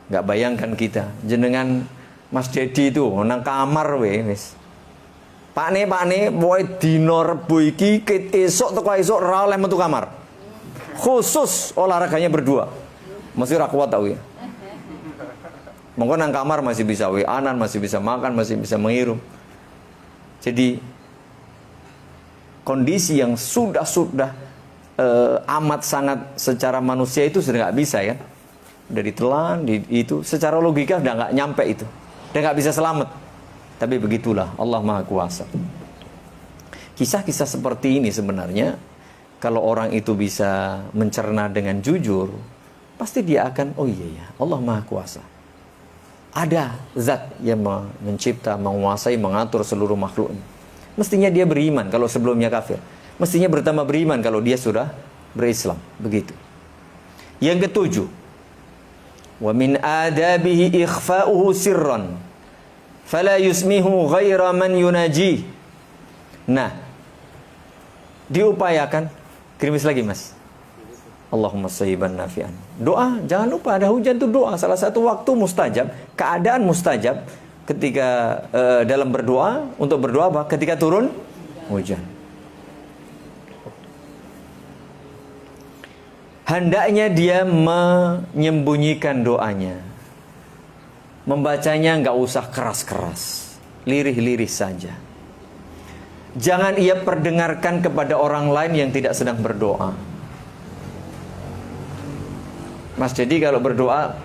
S1: Nggak bayangkan kita jenengan Mas Dedi itu nang kamar wis. Pak ne, boy dino Rebo iki esok teko esok ra oleh metu kamar. Khusus olahraganya berdua. Masih ra kuat tau ya. Monggo nang kamar masih bisa WA-an, masih bisa makan, masih bisa menghirup. Jadi kondisi yang sudah amat sangat secara manusia itu sudah nggak bisa ya. Dari telan itu secara logika udah nggak nyampe itu, udah nggak bisa selamat. Tapi begitulah Allah Maha Kuasa. Kisah-kisah seperti ini sebenarnya kalau orang itu bisa mencerna dengan jujur, pasti dia akan oh iya ya Allah Maha Kuasa. Ada zat yang mencipta, menguasai, mengatur seluruh makhluk. Mestinya dia beriman kalau sebelumnya kafir. Mestinya bertambah beriman kalau dia sudah berislam. Begitu. Yang ketujuh, wa min adabihi ikhfa'uhu sirran fala yusmihu ghaira man yunaji. Nah, diupayakan. Krimis lagi mas. Allahumma sayyiban nafi'an. Doa, jangan lupa ada hujan itu doa. Salah satu waktu mustajab, keadaan mustajab ketika dalam berdoa, untuk berdoa apa? Ketika turun hujan. Hendaknya dia menyembunyikan doanya. Membacanya nggak usah keras-keras, lirih-lirih saja. Jangan ia perdengarkan kepada orang lain yang tidak sedang berdoa. Mas jadi kalau berdoa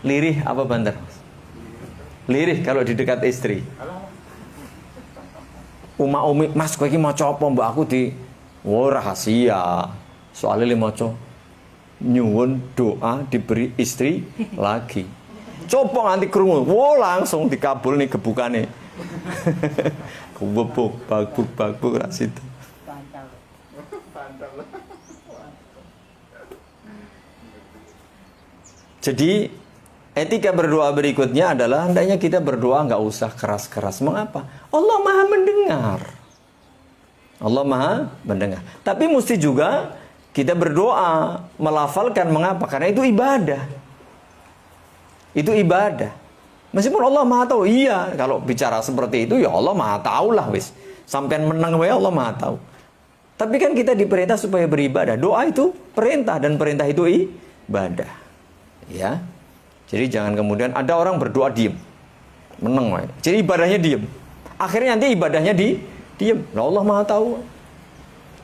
S1: lirih apa banter? Lirih kalau di dekat istri. Umi, mas kowe iki maca apa mbak aku di rahasia. Soalnya li maca nyuwun doa diberi istri lagi. Coba nganti krungu, langsung dikabul nih gebukane. Kubebuk, bagbuk ras itu.
S3: Pantal.
S1: Jadi etika berdoa berikutnya adalah hendaknya kita berdoa nggak usah keras-keras. Mengapa? Allah Maha mendengar. Allah Maha mendengar. Tapi mesti juga kita berdoa melafalkan. Mengapa? Karena itu ibadah. Itu ibadah. Meskipun Allah Maha tahu, iya. Kalau bicara seperti itu, ya Allah Maha tahu lah, wis. Sampean menang, ya Allah Maha tahu. Tapi kan kita diperintah supaya beribadah. Doa itu perintah dan perintah itu ibadah. Ya. Jadi jangan kemudian ada orang berdoa diem, menang, woy. Jadi ibadahnya diem. Akhirnya nanti ibadahnya diem. Lah Allah Maha tahu.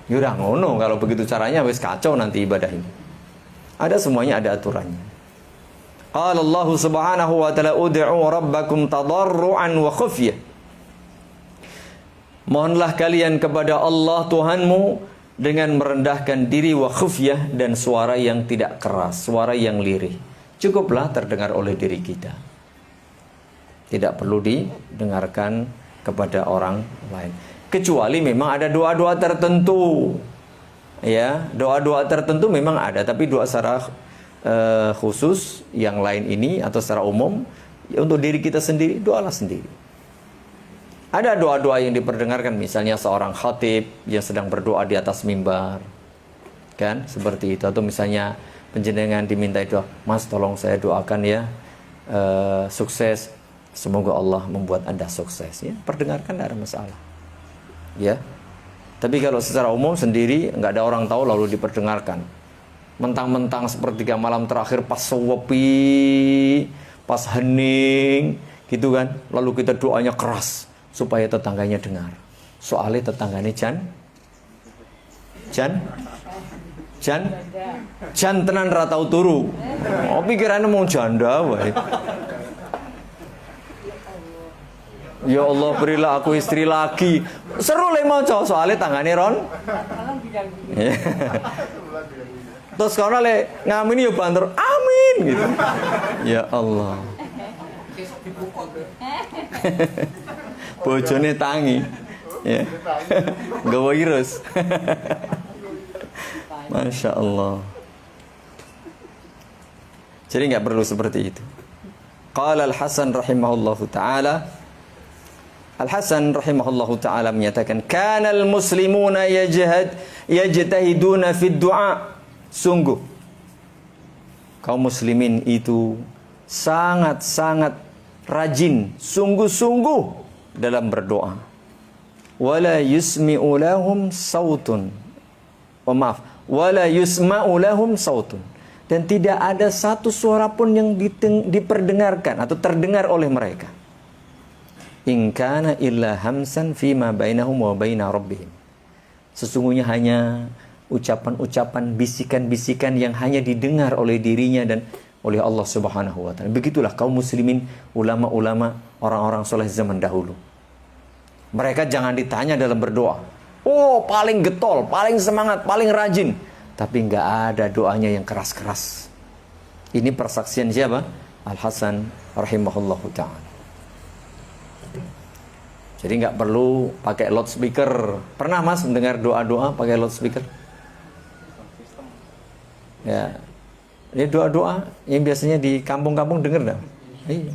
S1: Yaudah ngono kalau begitu caranya, wis kacau nanti ibadah ini. Ada semuanya ada aturannya. Qala Allah Subhanahu wa ta'ala ud'u rabbakum tadarruan wa khufyah. Mohonlah kalian kepada Allah Tuhanmu dengan merendahkan diri wa khufyah dan suara yang tidak keras, suara yang lirih. Cukuplah terdengar oleh diri kita. Tidak perlu didengarkan kepada orang lain. Kecuali memang ada doa-doa tertentu. Ya, doa-doa tertentu memang ada, tapi doa secara khusus yang lain ini atau secara umum ya untuk diri kita sendiri, doalah sendiri. Ada doa-doa yang diperdengarkan, misalnya seorang khatib yang sedang berdoa di atas mimbar, kan seperti itu. Atau misalnya penjenengan diminta doa, mas tolong saya doakan ya sukses, semoga Allah membuat anda sukses, ya perdengarkan, tidak ada masalah, ya. Tapi kalau secara umum sendiri nggak ada orang tahu lalu diperdengarkan, mentang-mentang sepertiga malam terakhir pas sewepi, pas hening gitu kan, lalu kita doanya keras supaya tetangganya dengar. Soalnya tetangganya jan tenan ra tau turu. Oh pikirannya mau janda wae. Ya Allah berilah aku istri lagi. Seru le maca soalnya tanggane ron.
S3: Malam bilang
S1: Terus kono le ngamin ya banter amin gitu. Ya Allah. Bojone tangi. Ya. Gawa virus. Masya Allah. Jadi nggak perlu seperti itu. Qala Al-Hasan rahimahullahu ta'ala. Al-Hasan rahimahullahu ta'ala menyatakan, Kana al-muslimuna yajtahiduna fid du'a. Sungguh, kaum muslimin itu sangat-sangat rajin, sungguh-sungguh dalam berdoa. Wala yusmi'u lahum sautun. Wala yusma'u lahum sautun. Dan tidak ada satu suara pun yang diperdengarkan atau terdengar oleh mereka. In kana illa hamsan fima bainahum wa baina rabbihim. Sesungguhnya hanya ucapan-ucapan, bisikan-bisikan yang hanya didengar oleh dirinya dan oleh Allah Subhanahu wa taala. Begitulah kaum muslimin, ulama-ulama, orang-orang soleh zaman dahulu. Mereka jangan ditanya dalam berdoa. Oh, paling getol, paling semangat, paling rajin. Tapi nggak ada doanya yang keras-keras. Ini persaksian siapa? Al-Hasan rahimahullahu ta'ala. Jadi nggak perlu pakai loudspeaker. Pernah mas mendengar doa-doa pakai loudspeaker? Ya, ini doa-doa yang biasanya di kampung-kampung dengar dah. Iya.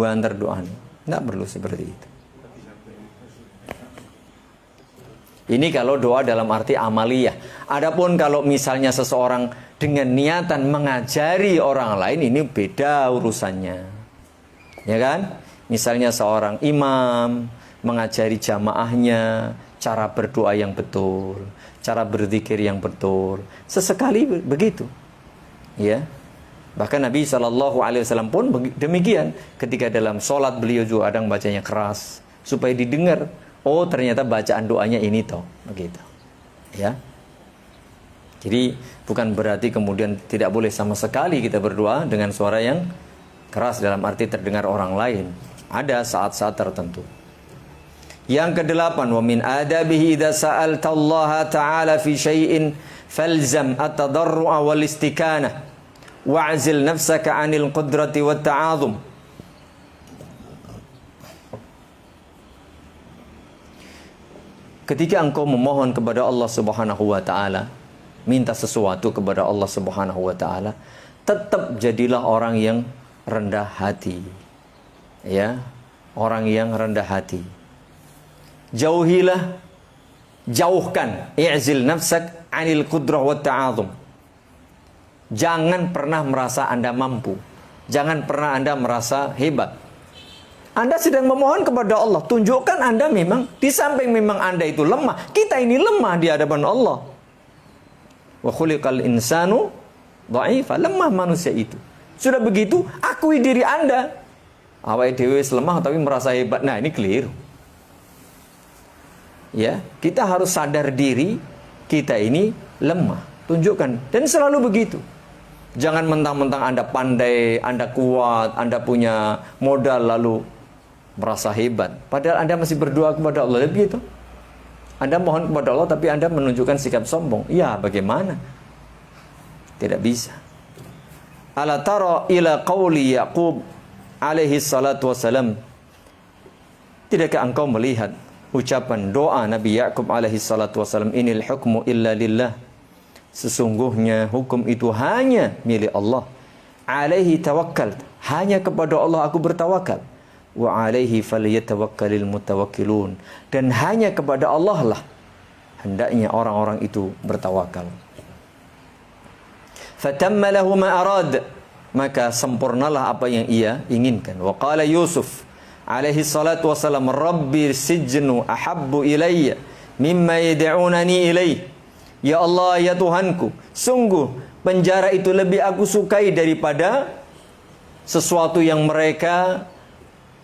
S1: Antar doa. Nggak perlu seperti itu. Ini kalau doa dalam arti amaliyah. Adapun kalau misalnya seseorang dengan niatan mengajari orang lain, ini beda urusannya. Ya kan? Misalnya seorang imam mengajari jamaahnya cara berdoa yang betul, cara berzikir yang betul. Sesekali begitu. Ya. Bahkan Nabi SAW pun demikian. Ketika dalam sholat beliau juga kadang bacanya keras supaya didengar. Oh, ternyata bacaan doanya ini toh, begitu. Ya. Jadi bukan berarti kemudian tidak boleh sama sekali kita berdoa dengan suara yang keras dalam arti terdengar orang lain. Ada saat-saat tertentu. Yang kedelapan, wa min adabihi idza sa'alta Allah ta'ala fi syai'in falzam at-tadarru'a wal istikanah wa'zil nafsaka 'anil qudrati wat ta'azum. Ketika engkau memohon kepada Allah Subhanahu wa taala, minta sesuatu kepada Allah Subhanahu wa taala, tetap jadilah orang yang rendah hati. Ya, orang yang rendah hati. Jauhkan i'zil nafsak 'anil qudrah wat ta'azum. Jangan pernah merasa Anda mampu. Jangan pernah Anda merasa hebat. Anda sedang memohon kepada Allah, tunjukkan Anda memang, di samping memang Anda itu lemah, kita ini lemah di hadapan Allah. Wa khuliqal insanu dha'ifa, lemah manusia itu. Sudah begitu, akui diri Anda. Awake dhewe lemah tapi merasa hebat. Nah, ini keliru. Ya, kita harus sadar diri kita ini lemah. Tunjukkan, dan selalu begitu. Jangan mentang-mentang Anda pandai, Anda kuat, Anda punya modal lalu merasa hebat. Padahal Anda masih berdoa kepada Allah. Begitu. Anda mohon kepada Allah tapi Anda menunjukkan sikap sombong. Ya, bagaimana? Tidak bisa. Ala tara ila qawli Yaqub alaihi salatu wassalam. Tidakkah engkau melihat ucapan doa Nabi Yaqub alaihi salatu wassalam, inil hukmu illa lillah. Sesungguhnya hukum itu hanya milik Allah. Alaihi tawakkal. Hanya kepada Allah aku bertawakal. Wa alaihi falyatawakkalul mutawakkilun. Dan hanya kepada Allah lah hendaknya orang-orang itu bertawakal. Fatamma lahu ma arad, maka sempurnalah apa yang ia inginkan. Wa qala Yusuf alaihi salatu wasalam, rabbi sijnu ahabbu ilayya mimma yad'unani ilayh. Ya Allah, ya Tuhanku, sungguh penjara itu lebih aku sukai daripada sesuatu yang mereka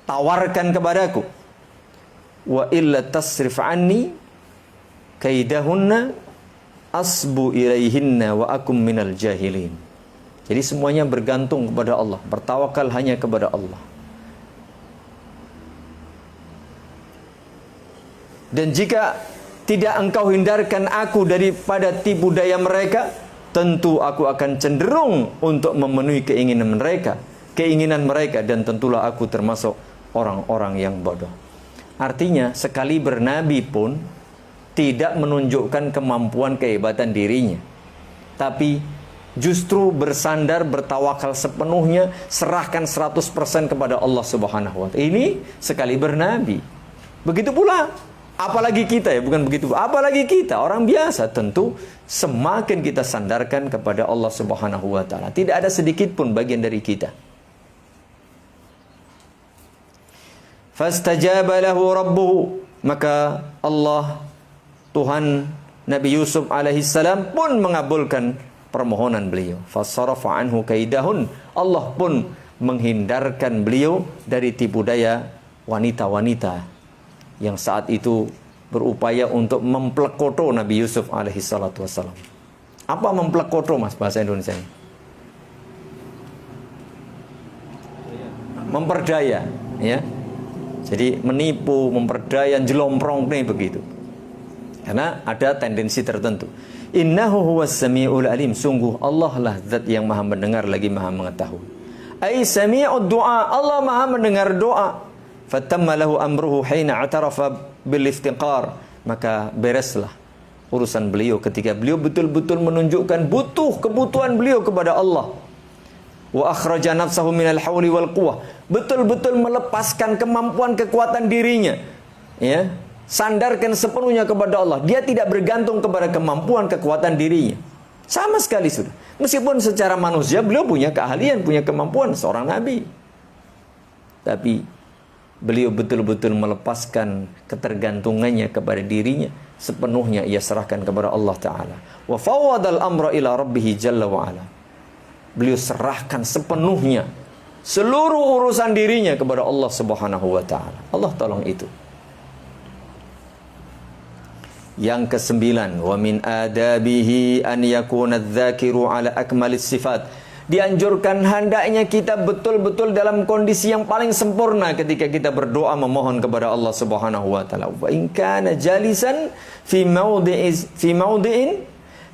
S1: tawarkan kepadaku. Wa illa tasrif anni kaidahunna asbu ilaihinna wa akum minal jahilin. Jadi semuanya bergantung kepada Allah, bertawakal hanya kepada Allah. Dan jika tidak engkau hindarkan aku daripada tipu daya mereka, tentu aku akan cenderung untuk memenuhi keinginan mereka, dan tentulah aku termasuk orang-orang yang bodoh. Artinya sekali bernabi pun tidak menunjukkan kemampuan kehebatan dirinya, tapi justru bersandar, bertawakal sepenuhnya, serahkan 100% kepada Allah Subhanahu wa Ta'ala. Ini sekali bernabi. Begitu pula apalagi kita, ya, bukan begitu. Apalagi kita orang biasa, tentu semakin kita sandarkan kepada Allah Subhanahu wa Ta'ala. Tidak ada sedikit pun bagian dari kita. Fastajaba lahu rabbuhu, maka Allah, Tuhan Nabi Yusuf alaihissalam pun mengabulkan permohonan beliau. Fasarafa anhu kaidahun, Allah pun menghindarkan beliau dari tipu daya wanita-wanita yang saat itu berupaya untuk memplekoto Nabi Yusuf alaihissalatu wassalam. Apa memplekoto, Mas, bahasa Indonesia ini? Memperdaya, ya. Jadi menipu, memperdaya, jelomprong nih begitu. Karena ada tendensi tertentu. Innahu huwas sami'ul alim, sungguh Allah lah zat yang maha mendengar lagi maha mengetahui. Ai sami'ud du'a, Allah maha mendengar doa. Fatamma lahu amruhu hina atarafa bil iftiqar, maka bereslah urusan beliau ketika beliau betul-betul menunjukkan kebutuhan beliau kepada Allah. Wa akhraja nafsahu minal hauli wal quwwah, betul-betul melepaskan kemampuan kekuatan dirinya, ya, sandarkan sepenuhnya kepada Allah. Dia tidak bergantung kepada kemampuan kekuatan dirinya sama sekali sudah. Meskipun secara manusia beliau punya keahlian, punya kemampuan seorang nabi, tapi beliau betul-betul melepaskan ketergantungannya kepada dirinya, sepenuhnya ia serahkan kepada Allah Ta'ala. Wa fawwadal amra ila rabbih jalla wa ala, beliau serahkan sepenuhnya seluruh urusan dirinya kepada Allah Subhanahu wa Ta'ala. Allah tolong itu. Yang kesembilan, wa min adabihi an yakuna adz-dzakiru ala akmalis sifat. Dianjurkan hendaknya kita betul-betul dalam kondisi yang paling sempurna ketika kita berdoa memohon kepada Allah Subhanahu wa Ta'ala. Wa in kana jalisan fi maudi'in,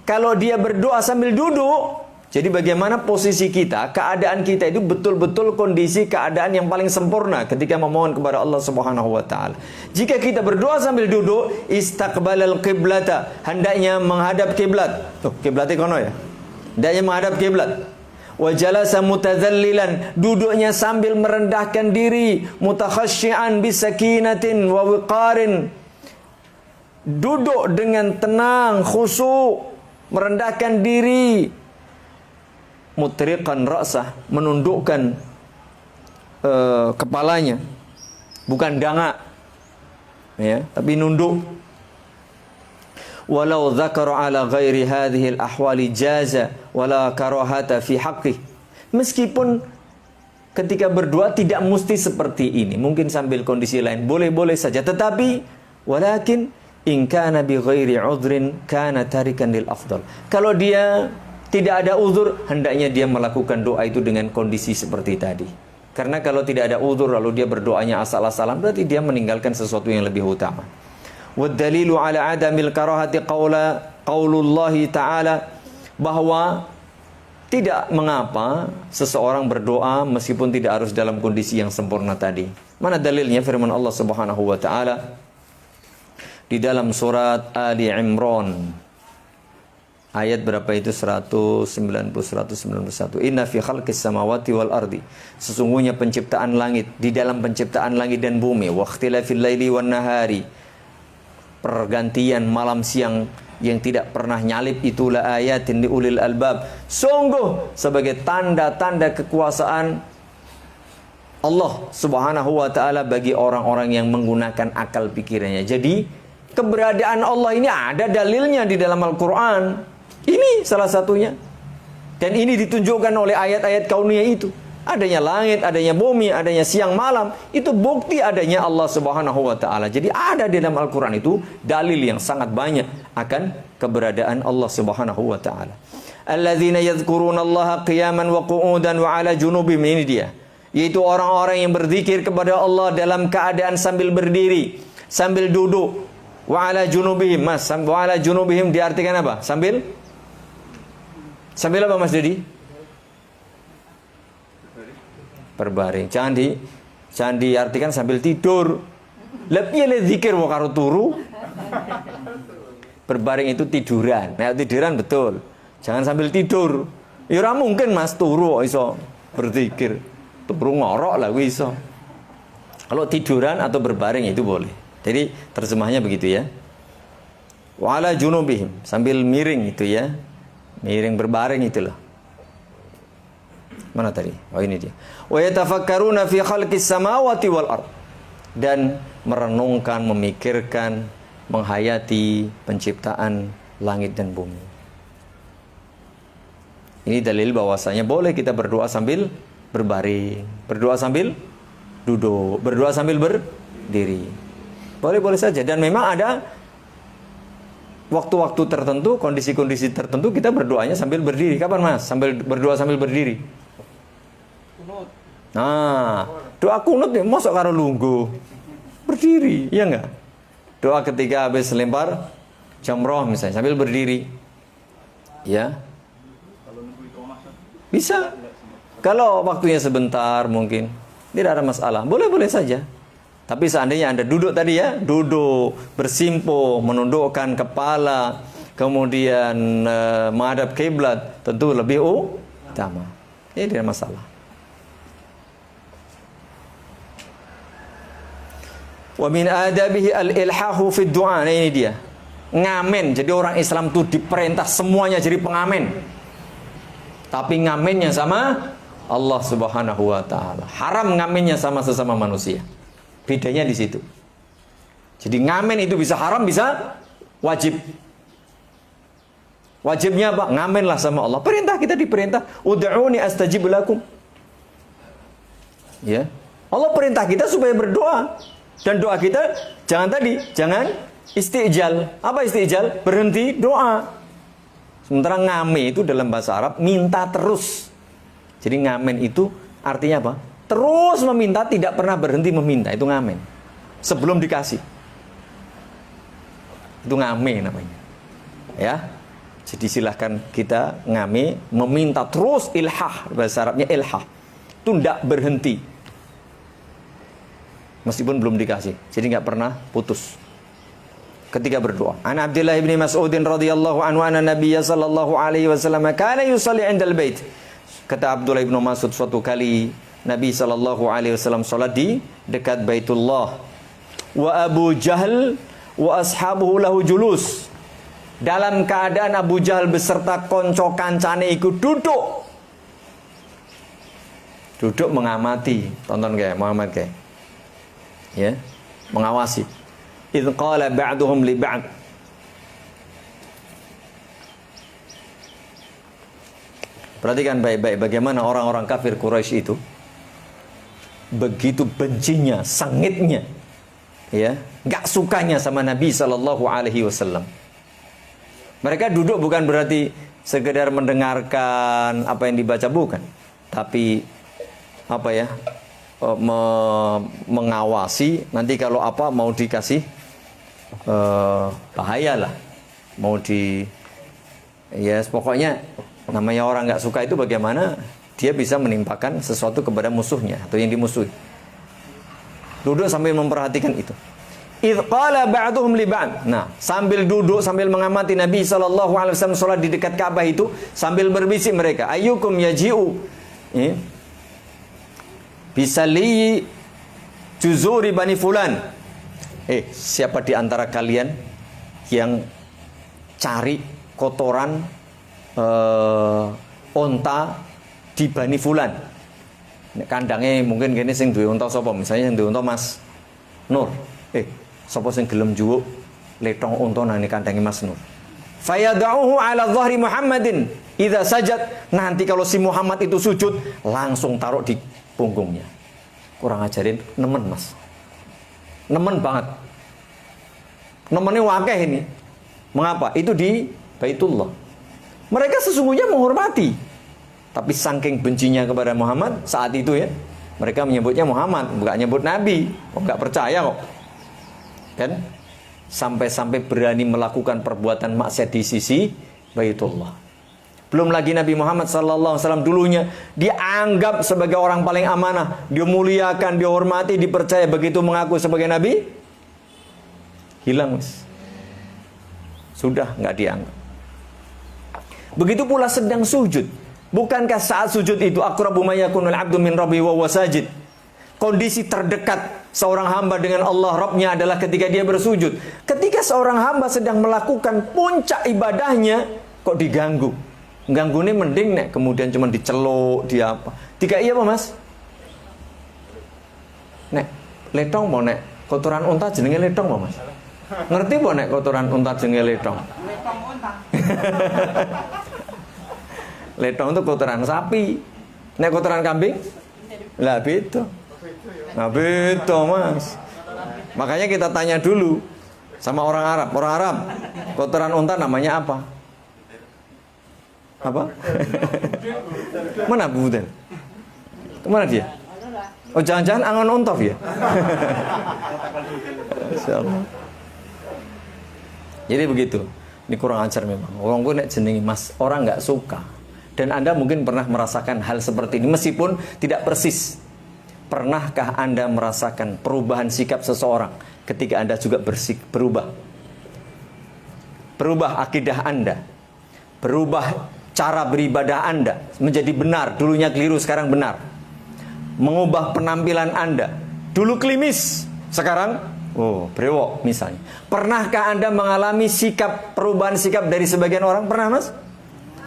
S1: kalau dia berdoa sambil duduk. Jadi bagaimana posisi kita, keadaan kita itu betul-betul kondisi keadaan yang paling sempurna ketika memohon kepada Allah Subhanahu wa Ta'ala. Jika kita berdoa sambil duduk, istaqbalal qiblata, hendaknya menghadap kiblat. Tuh, kiblatnya kono ya. Hendaknya menghadap kiblat. Wa jalasa mutadzallilan, duduknya sambil merendahkan diri, mutakhashsyi'an bisakinatin wa wiqarin. Duduk dengan tenang, khusyuk, merendahkan diri. Mutriqan ra'sah, menundukkan kepalanya, bukan dangak, ya, tapi nunduk. Walau dzakara ala ghairi hadhihi al-ahwali jaza wala karahata fi haqqih. Meskipun ketika berdoa tidak mesti seperti ini, mungkin sambil kondisi lain boleh-boleh saja, tetapi walakin in kana bi ghairi udhrin kana tarikan lil afdal. Kalau dia tidak ada uzur, hendaknya dia melakukan doa itu dengan kondisi seperti tadi. Karena kalau tidak ada uzur lalu dia berdoanya asal-asalan, berarti dia meninggalkan sesuatu yang lebih utama. Wad dalilu ala adamil karahati qaulullahi ta'ala, bahwa tidak mengapa seseorang berdoa meskipun tidak harus dalam kondisi yang sempurna tadi. Mana dalilnya? Firman Allah Subhanahu wa Ta'ala di dalam surat Ali Imran. Ayat berapa itu? 190, 191. Inna fi khalqis samawati wal ardi, sesungguhnya penciptaan langit, di dalam penciptaan langit dan bumi, wa ikhtilafil laili wan nahari, pergantian malam siang yang tidak pernah nyalip, itulah ayatin li ulil albab, sungguh sebagai tanda-tanda kekuasaan Allah Subhanahu wa Ta'ala bagi orang-orang yang menggunakan akal pikirannya. Jadi keberadaan Allah ini ada dalilnya di dalam Al-Quran. Ini salah satunya. Dan ini ditunjukkan oleh ayat-ayat kauniyah itu. Adanya langit, adanya bumi, adanya siang malam. Itu bukti adanya Allah Subhanahu wa Ta'ala. Jadi ada di dalam Al-Quran itu dalil yang sangat banyak akan keberadaan Allah Subhanahu wa Ta'ala. Alladzina yadhkuruna Allaha qiyaman wa qu'udan wa ala junubihim, ini dia. Yaitu orang-orang yang berzikir kepada Allah dalam keadaan sambil berdiri, sambil duduk. Wa ala junubihim, Mas, wa ala junubihim diartikan apa? Sambil apa, Mas Dedi? Berbaring. Jangan Jangan diartikan sambil tidur. Lebih le zikir wa karo turu. Berbaring itu tiduran. Nah, tiduran betul. Jangan sambil tidur. Ya ora mungkin Mas turu kok iso berzikir. Turu ngorok lah kuwi iso. Kalau tiduran atau berbaring itu boleh. Jadi terjemahnya begitu ya. Wa ala junubihim, sambil miring itu ya. Miring berbaring itulah. Mana tadi? Oh ini dia. Wa yatafakkaruna fi khalqis samawati wal ard. Dan merenungkan, memikirkan, menghayati penciptaan langit dan bumi. Ini dalil bahwasanya boleh kita berdoa sambil berbaring, berdoa sambil duduk, berdoa sambil berdiri. Boleh-boleh saja. Dan memang ada waktu-waktu tertentu, kondisi-kondisi tertentu kita berdoanya sambil berdiri. Kapan Mas? Sambil berdoa sambil berdiri.
S2: Kunut.
S1: Nah, doa kunut ya masuk karo lungguh. Berdiri, iya enggak? Doa ketika habis lempar jamroh misalnya sambil berdiri. Ya.
S2: Kalau nunggu itu masuk.
S1: Bisa. Kalau waktunya sebentar mungkin tidak ada masalah. Boleh-boleh saja. Tapi seandainya Anda duduk tadi ya, duduk, bersimpuh, menundukkan kepala, kemudian menghadap kiblat, tentu lebih utama. Ini tidak masalah. Wa min adabihi al-ilhahu fid du'a. Nah, ini dia. Ngamen. Jadi orang Islam itu diperintah semuanya jadi pengamen. Tapi ngamennya sama Allah Subhanahu wa taala. Haram ngamennya sama sesama manusia. Bedanya di situ. Jadi ngamen itu bisa haram, bisa wajib. Wajibnya apa? Ngamenlah sama Allah. Perintah kita diperintah, ud'uni astajib lakum. Ya. Allah perintah kita supaya berdoa. Dan doa kita jangan istijal. Apa istijal? Berhenti doa. Sementara ngame itu dalam bahasa Arab minta terus. Jadi ngamen itu artinya apa? Terus meminta, tidak pernah berhenti meminta. Itu ngamen. Sebelum dikasih. Itu ngame namanya. Ya. Jadi silahkan kita ngame, meminta terus, ilhah. Bahasa Arabnya ilhah. Itu tidak berhenti. Meskipun belum dikasih. Jadi nggak pernah putus. Ketika berdoa. An Abdullah bin Mas'ud radhiyallahu anhu anna Nabiy sallallahu alaihi wasallam kana yusalli 'indal bait. Kata Abdullah bin Mas'ud, suatu kali Nabi sallallahu alaihi wasallam salat di dekat Baitullah. Wa Abu Jahal wa ashabuhu lahu julus. Dalam keadaan Abu Jahal beserta konco kancane ikut duduk. Duduk mengamati. Tonton kayak Muhammad kayak. Ya, mengawasi. Idz qala ba'duhum li ba'd. Perhatikan baik-baik bagaimana orang-orang kafir Quraisy itu begitu bencinya, sengitnya, ya, enggak sukanya sama Nabi sallallahu alaihi wasallam. Mereka duduk bukan berarti sekedar mendengarkan apa yang dibaca, bukan, tapi apa ya? Mengawasi, nanti kalau apa mau dikasih bahaya lah, mau di ya pokoknya namanya orang nggak suka itu bagaimana dia bisa menimpakan sesuatu kepada musuhnya atau yang dimusuhi. Duduk sambil memperhatikan itu. Idz qala ba'duhum li ba'd. Nah, sambil duduk sambil mengamati Nabi sallallahu alaihi wasallam salat di dekat Ka'bah itu, sambil berbisik mereka, ayyukum yaji'u bisali juzuri bani fulan. Siapa di antara kalian yang cari kotoran onta di bani fulan? Kandangnya mungkin gini sing duwe onta sapa? Misalnya yang duwe onta Mas Nur. Sapa sing gelem juwuk letong onta nang kandange Mas Nur. Fayad'uhu ala dhahri Muhammadin idza sajad. Nanti kalau si Muhammad itu sujud, langsung taruh di punggungnya. Kurang ajarin, nemen Mas. Nemen banget. Nemennya wakeh ini. Mengapa? Itu di Baitullah. Mereka sesungguhnya menghormati. Tapi saking bencinya kepada Muhammad saat itu ya, mereka menyebutnya Muhammad, bukan nyebut Nabi. Enggak percaya kok. Kan? Sampai-sampai berani melakukan perbuatan maksiat di sisi Baitullah. Belum lagi Nabi Muhammad SAW dulunya dianggap sebagai orang paling amanah, dimuliakan, dihormati, dipercaya. Begitu mengaku sebagai Nabi, hilang mas. Sudah nggak dianggap. Begitu pula sedang sujud. Bukankah saat sujud itu aqrabu ma yakunul abdu min rabbi wa huwa sajid? Kondisi terdekat seorang hamba dengan Allah Rabbnya adalah ketika dia bersujud. Ketika seorang hamba sedang melakukan puncak ibadahnya, kok diganggu? Ganggunya mending nek kemudian cuma diceluk, dia apa? Tiga iya apa mas? Nek letong mau nek kotoran unta jenenge letong mau mas? Ngerti mau nek kotoran unta jenenge letong?
S3: Letong unta.
S1: Letong itu kotoran sapi. Nek kotoran kambing? Lah beda. Nah beda mas. Makanya kita tanya dulu sama orang Arab. Orang Arab, kotoran unta namanya apa? Apa? Mana Abu Budel? Kemana dia? Oh jangan-jangan angon ontov ya? Insyaallah. Jadi begitu. Ini kurang ajar memang. Orang gue nek jenengi mas, orang nggak suka. Dan Anda mungkin pernah merasakan hal seperti ini meskipun tidak persis. Pernahkah Anda merasakan perubahan sikap seseorang ketika Anda juga berubah? Berubah akidah Anda. Berubah cara beribadah Anda menjadi benar, dulunya keliru, sekarang benar. Mengubah penampilan Anda. Dulu klimis, sekarang brewok misalnya. Pernahkah Anda mengalami perubahan sikap dari sebagian orang? Pernah mas?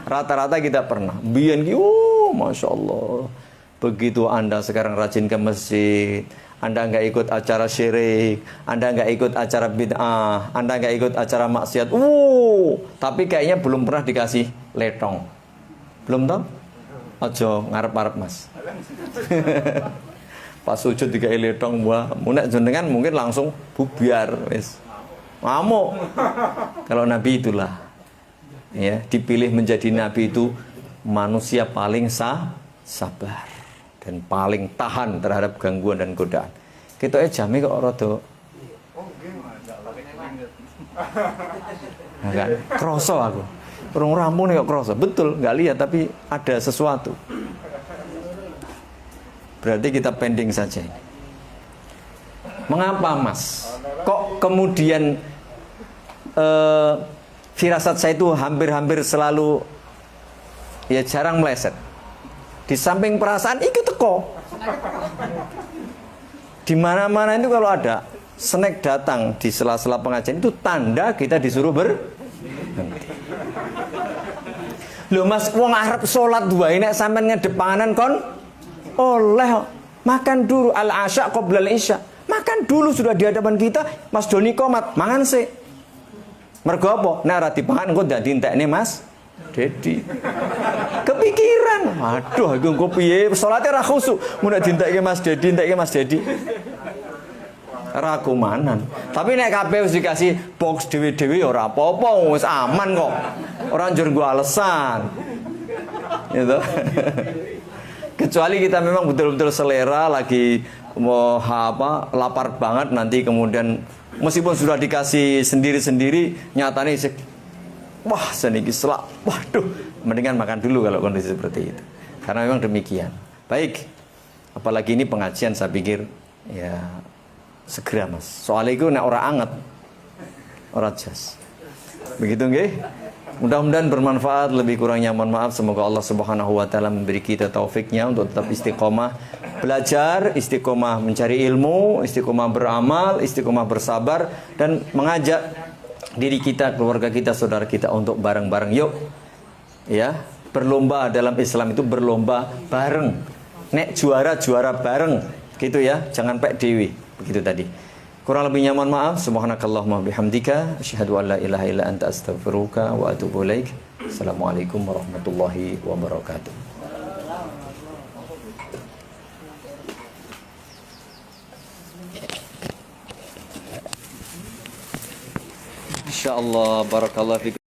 S1: Rata-rata kita pernah. Biyen Masya Allah. Begitu Anda sekarang rajin ke masjid, Anda nggak ikut acara syirik, Anda nggak ikut acara bid'ah, Anda nggak ikut acara maksiat. Tapi kayaknya belum pernah dikasih letong. Belum tahu? Aja ngarep-ngarep mas. Pas sujud dikai letong, wah, munek jenengan mungkin langsung bubar, wis. Ngamuk. Kalau Nabi itulah, ya, dipilih menjadi Nabi itu manusia paling sabar dan paling tahan terhadap gangguan dan godaan. Kita jame kok rada kan kroso aku. Urung rampung nih kok kroso. Betul, nggak lihat tapi ada sesuatu. Berarti kita pending saja ini. Mengapa mas? Kok kemudian firasat saya itu hampir-hampir selalu ya jarang meleset. Di samping perasaan ikut teko. Di mana-mana itu kalau ada snack datang di sela-sela pengajian itu tanda kita disuruh berhenti. Loh mas, wong arep salat wae nek sampean ngedepanan kon oleh makan dulu al-asya qabla al-isya. Makan dulu sudah di hadapan kita, Mas Doni komat, mangan sih. Mergo apa? Nek ora dipangan engko ndak dientekne Mas Dedi. Kepikiran, aduh aku engko piye salate ra khusuk, mun nek dientekke Mas Dedi, entekke Mas Dedi. Ra kumanan. Tapi nek kabeh wis dikasih box dhewe-dhewe ya ora apa-apa, wis aman kok. Ora njur nggo alasan. Gitu. Kecuali kita memang betul-betul selera lagi mau lapar banget nanti kemudian meskipun sudah dikasih sendiri-sendiri nyatanya wah seniki selak, waduh mendingan makan dulu kalau kondisi seperti itu karena memang demikian. Baik, apalagi ini pengajian saya pikir ya segera mas, soalnya itu nek ora anget ora jas begitu nggih. Mudah-mudahan bermanfaat, lebih kurangnya mohon maaf. Semoga Allah Subhanahu wa taala memberi kita taufiknya untuk tetap istiqomah belajar, istiqomah mencari ilmu, istiqomah beramal, istiqomah bersabar dan mengajak diri kita, keluarga kita, saudara kita untuk bareng-bareng yuk. Ya, berlomba dalam Islam itu berlomba bareng. Nek juara bareng gitu ya, jangan pek dewi. Begitu tadi. Kurang lebihnya mohon maaf. Subhanakallahumma bihamdika asyhadu an la ilaha illa anta astaghfiruka wa atubu ilaik. Assalamualaikum warahmatullahi wabarakatuh. Insyaallah barakallahu fikum.